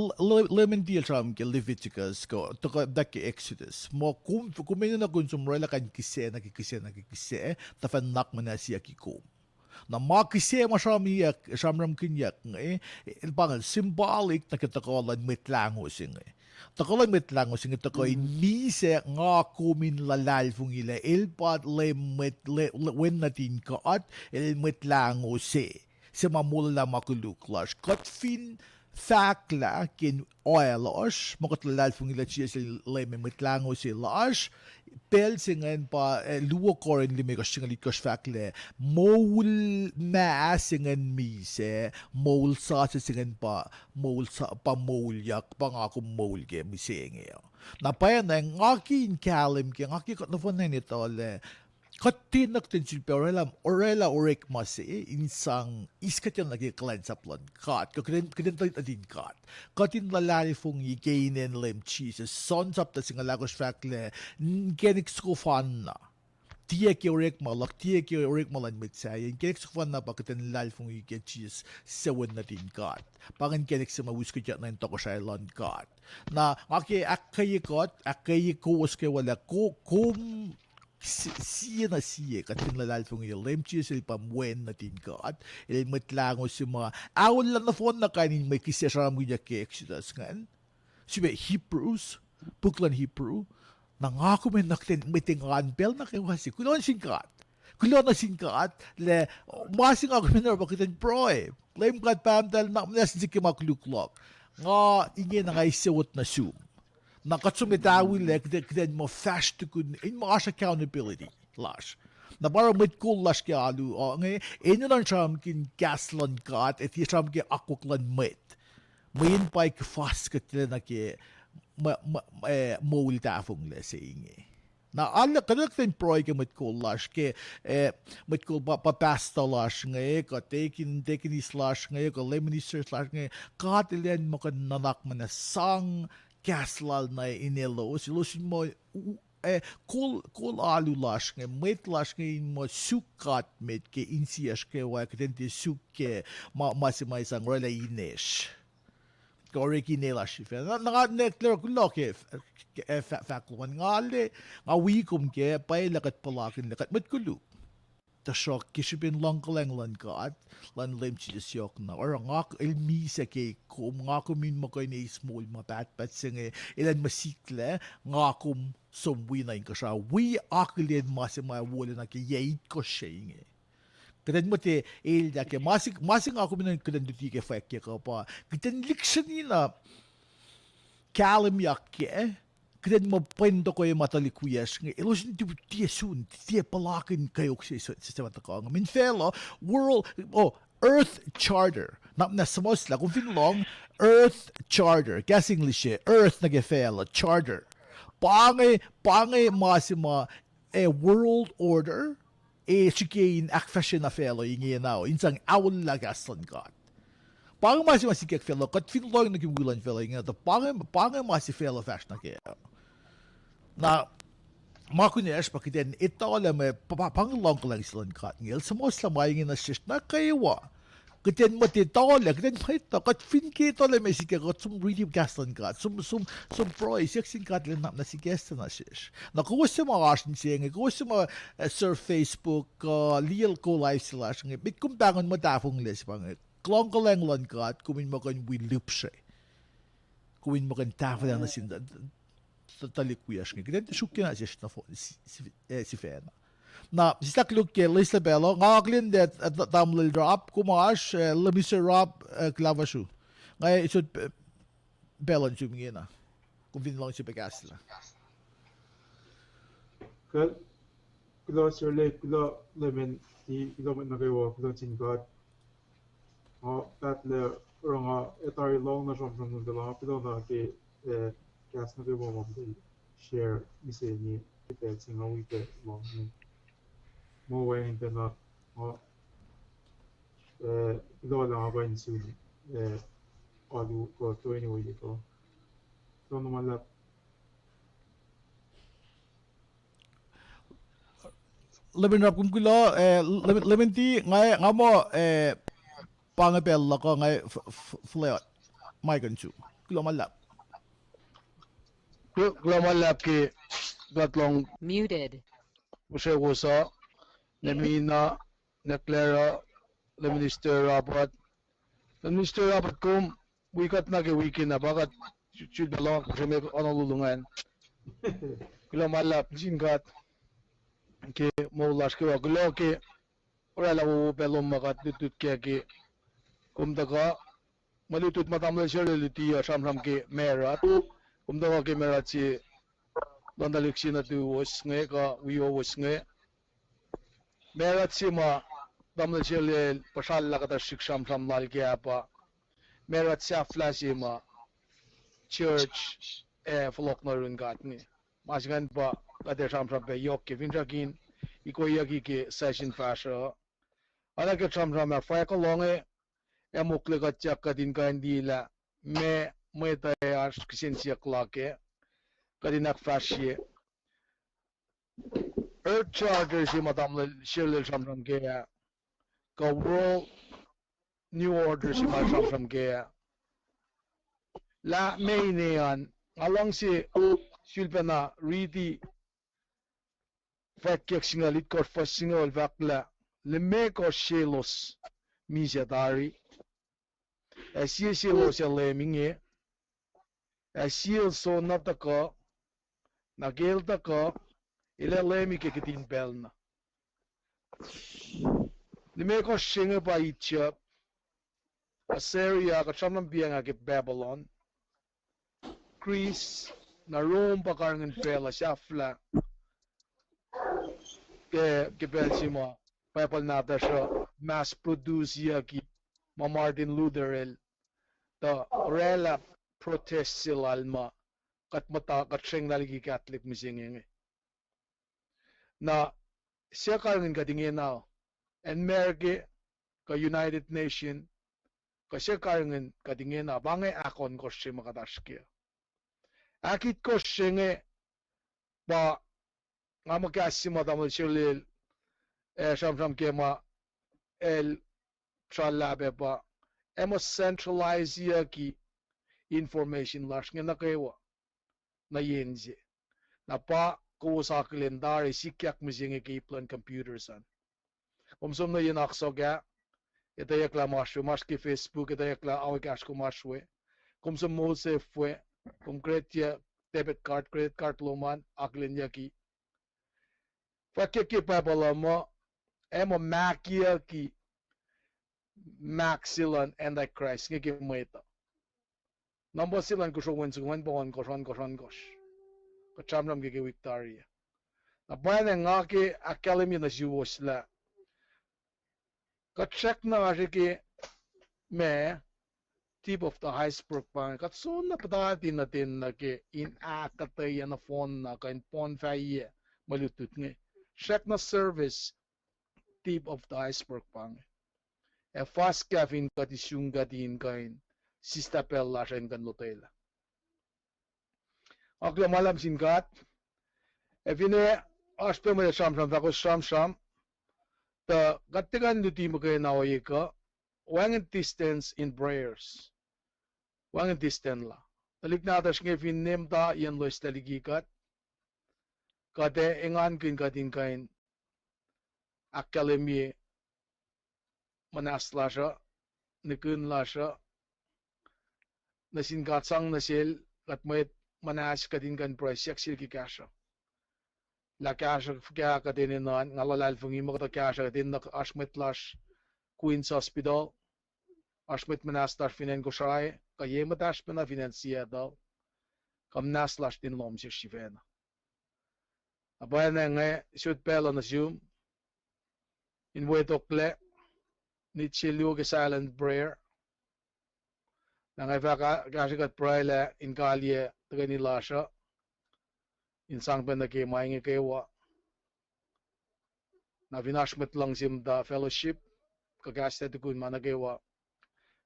lemon deal tram ke Leviticus ko to dak Exodus mo kumin na konsum rola kan kise ta fan nak mana siya kikom na ma kise ma shamram kinyak bangal symbolic na katakolan mitlango sing takolan mitlango sing to ko mise nga kumin lalal fung ila elpat wen natin ka at el mitlango se mamula makuluklash katfin fakla kin oilos makatlalal fung ila siya leme mitlango si lash pel singen pa luo koren lime ko singali ko fakle mol na singen mise mol sa singen pa mol sa pa mol yak pa nga ko mol ge misenge na pa na ngaki in kalim ke ngaki ko no fon nito le Katinak tin silperela orek masi insang iskatyan lagi klan sa plan kat kadin adin kat katin lalali fung igainen lem cheese sons up ta singalagos fakle genik skofan na tiya ki orek malan mitsay genik skofan na bakatin lal fung igen cheese sewen na din kat pangan genik sa mawiskatyan na intoko sa island kat na akayi ko uske wala ko kum siya katin lalal fung yung lemchi sa pamwen natin ka at ilmitlango si mga awon lang na phone na kanin may kisya sa ramgya ke Exodus ngan siya Hebrews buklan Hebrew nangako may nakten may tingan bel na kayo kasi kulon na singkat le masing ako may nabakitan proe lem kat pamdal na mnasin si kimakluklok nga ingin na ngay sewot na sum Nakatsumitawi lek den mo fast kun in mo accountability lash. Na bara mit kul lash ke alu nge inunan cham kin gaslan kat et cham ke akuklan mit. Main pai ke fast ke na ke mol ta fung le singe. Na alla kadak ten proy ke mit kul lash ke mit kul pa pasta lash nge ka tekin slash nge ka lemony slash nge kat len mo kan nanak man sang Kaslal na inelo silusin mo kul alu lash nge met lash nge mo sukat met ke insias ke wa ketente sukke ma isang rola inish korek inelash fe na nekler kuloke fakluan ngale nga wikum ke pay lakat palakin lakat met kulu ta shock kishipin long kalenglan kat lan lemchi syok na or ngak elmisa ke kum ngakumin mo kay ni small mapat singe ilan masikle ngakum somwi na ka siya we akilid masima wala na ke yait ko shenge kadan mo te ilda ke masing ako min kadan duti ke fek ke pa kadan liksani na kalim yak ke Kren mo pwendo ko yung matalikuyas nga ilusin tiya sun tiya palakin kayo sa mataka nga min fellow Earth Charter na samos la kung finlong Earth Charter gas English Earth na gefela Charter pangay masima a world order chikin akfashin na fellow yung now insang awal lagaslan got. Pangay masima si kek fellow kat finloy na kimulan fellow yung to pangay masi fellow fashion na kaya. Na makunesh pakiten ito alam pangalong ko lang silang kat ngil sa most lamay yung nasist na kaywa. Kiten matitole, kiten maito, kat finki tole may sige kat sum really gaslan kat, sum pro isiksin kat lang na si gaslan na shish. Na kuwasa mo asin siya, kuwasa mo sur Facebook, liel ko live sila siya, bit kumpangon mo tafong les pang, klong ko lang lan kat, kumin mo kan wilup siya. Kumin mo kan tafong lang na sinda, talikwiya siya, kiten syukya na siya si Fena. Na sista kluk ke Lisa Bello ngaklin det tamlil drop kumash Le Miserable Clavashu ngay isut Bellon chumingina kung lang si Pegasla kilo sirle kilo lemon kilo na kayo kilo chingat tatle ranga etari long na from the long kilo na ke gas na kayo mo share miseni ite singa wite long mo way into na ilo lang ako in soon alu ko to anyway ko so naman lap Lebih rap kum kilo lebih ti ngay ngamo pangapel lako ngay fleot mai kanchu kilo malap malap ki gatlong Muted. usa Lemina, Neclera, le Minister Robert kum wikat na ke weekend na bakat chud balong kasi may lulungan. Kilo malap jingat ke maulas ke waglo ke ora la belom makat tutut ke kum daga malutut matamle shele litia samram ke merat kum daga ke merat si landalik sina tu was nge ka wi was nge merat sima damle chele pasal lagata shiksham samlal ke apa merat sa flashima church flok narun gatni masgan pa kade samram pe yok ke vinjakin ikoyagi ke session fasha ala ke samram fa ko longe emukle ka chakadin kan dila me ta as kisin siak lake kadinak fashe Earth Charter si madam Shirley Samram Gaya. Ka World New Order si madam Samram Gaya. La may nean along si Shilpana Ridi Fakyak singalit ko fasingol vakla leme ko shelos misyadari. Asiya shelos ya leminge. Asiya so nataka nagelta ka ila lemi ke kitin belna lime ko shinga pa Egypt Assyria ka chamnam bianga ke Babylon Greece na Rome pa karngan pela shafla ke Belgium papal nata siya mass produce ya ki Martin Luther ta rela protest sila alma kat mata kat sing naligi Catholic misingenge na siya karangin kadingin now and merge ka United Nation ka siya karangin kadingin na bangay akon ko siya makataskya akit ko siya nga ba nga magkasima tamol siya lil samsam kema el chalabe ba emo centralize ya ki information lash nga na kayo na yenzi na pa ko sa kalendary sikyak misingi kay plan computers an som na yinakso ga ito yakla mashu maski Facebook ito yakla awikash ko mashwe som mo se fue konkretya debit card credit card luman aklin yaki fakya ki papala mo emo makia ki maxilan antichrist ngiki mo ito number silan ko showin suwan bon ko chamram gege Victoria. Na bana ngake academy na juwosla. Ka check na ke me tip of the iceberg pa kat so na patatin natin na ke in a katay na phone na kain phone fa ye malutut nge check na service tip of the iceberg pa e fast kafin kat isyung gatin kain sista pella shen kan lotela akla malam sinkat e vine aspe mo sham sham the gatigan duti mo kay na ka wang distance in prayers wang distance la talik na tas nge fin nem ta yan lo staligi kat kate engan kin katin kain academy manas lasha nikun lasha nasin katsang nasil kat moet manas katin kan project sil ki kasha la kasha kya katin nan ngalalal fungi mo ka kasha katin nak ashmet lash Queen's Hospital ashmet manas tar finen ko shai ka yematash pena financia daw kam nas lash din lom si shivena abayan nge shoot pelo na zoom in wetokle ni chilu ke silent prayer nangay fa kasikat pray le in kalye tagani lasha in sangpen na ke mainge kewa na vinashmet lang sim da fellowship kagasta tukun managewa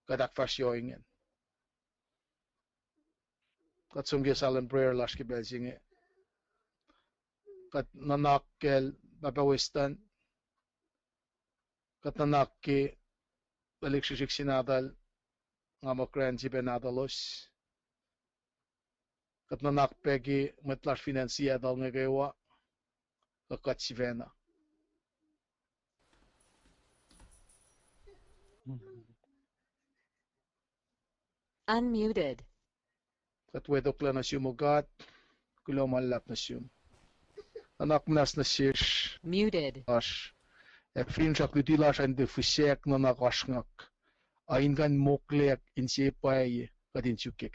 kadak fasyoingen kat sumge silent prayer lash ke belsinge kat nanakkel papawistan kat nanakki balikshisik sinadal nga mo krensi penadalos kat nanakpegi metlash financia dal nga gewa kakat sivena Unmuted. kat wedokla na sumugat kulomalap na sum anak nas na shish Muted. ash fin shakutilash and the fishek nanakashngak ain kan moklek in sepay kadin chuke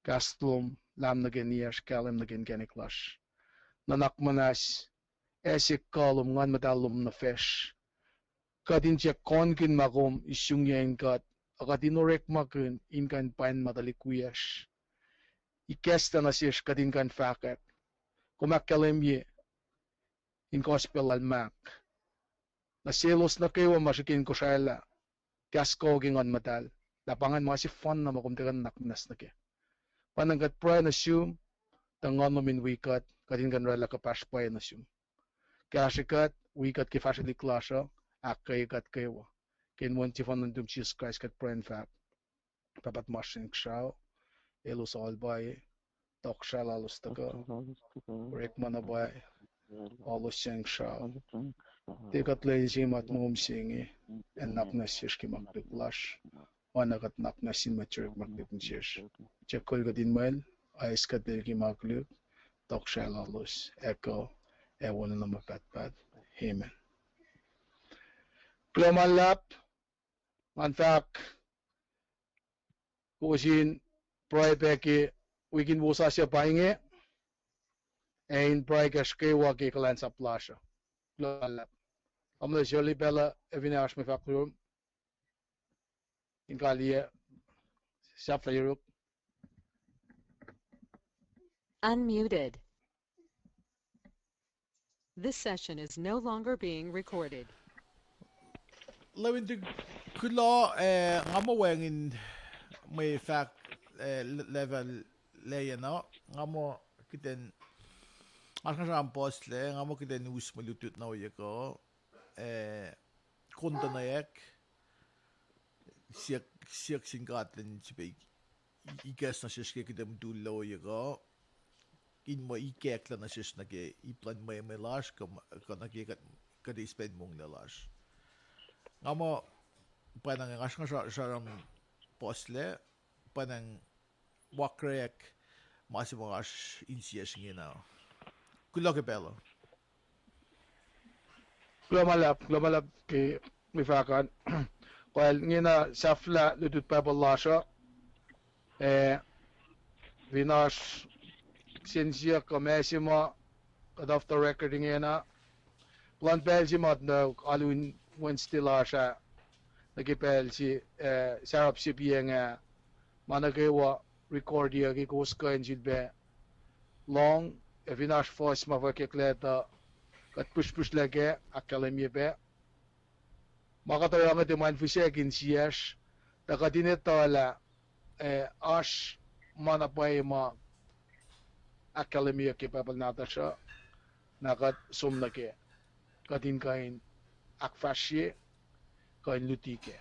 kastlom lam na geniash kalem na geneklash nanak manas esik kalum ngan madalum na fish kadin check konkin makom isyung yen kat akadin orek makun in kan pain madalikuyash ikesta na shish kadin kan faket kumakalem ye in gospel almak na selos na kayo masikin ko siya kasko gingon madal lapangan mo si fun na makumtikan naknas na ke panangkat pray na siyum tangon mo min wikat kadin kan rela kapash pray na siyum kasikat wikat ki fasili klasya akay kat kayo kin mo ti fun nandum Jesus Christ kat pray in fact papat masin kshaw elos all by tok siya lalos taga rek manabay alos siyang kshaw Tikat lejim at mumsingi en naknasish ki makdiklash wanakat naknasin maturek makdiknsish chekol gadin mail ais katil ki makluk tok shalalus echo ewan na mapatpat amen Klomalap manfak kusin pray peki wikin busa siya pahingi ein pray kashke waki kalan sa plasha Klomalap Amna Jolie Bella evinash me fakrum in Galia Shafla Europe Unmuted. This session is no longer being recorded. Lawin to kulo nga mo wangin may fact level layer no nga mo kiten askan sa post le nga mo kiten news malutut na uya ko konta na yak siyak singkatan sibay ikas na siya kaya mdulo uya in mo ikek la na siya nage iplan may lash ka nagikat kada spend mong na lash nga mo panang askan sa post le panang wakrek masimo as insiyas ngina kulo ke pelo Glomalap ki mifakan While ngina Shafla lutut papalasha Vinash Sinsia Kamesima off the recording ngina Plan Belgium at no alun Wednesday lasha nakipel si sarap si pianga mana kewa record dia ki kus kain jilbe long evinash voice ma va kekleta kat push lage academy be makatawa nga man fise kin sias takatine tala ash mana pai ma academy ke papal natasha nakat sumna ke katin kain akfasye kain lutike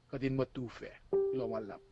katin matufe lomalap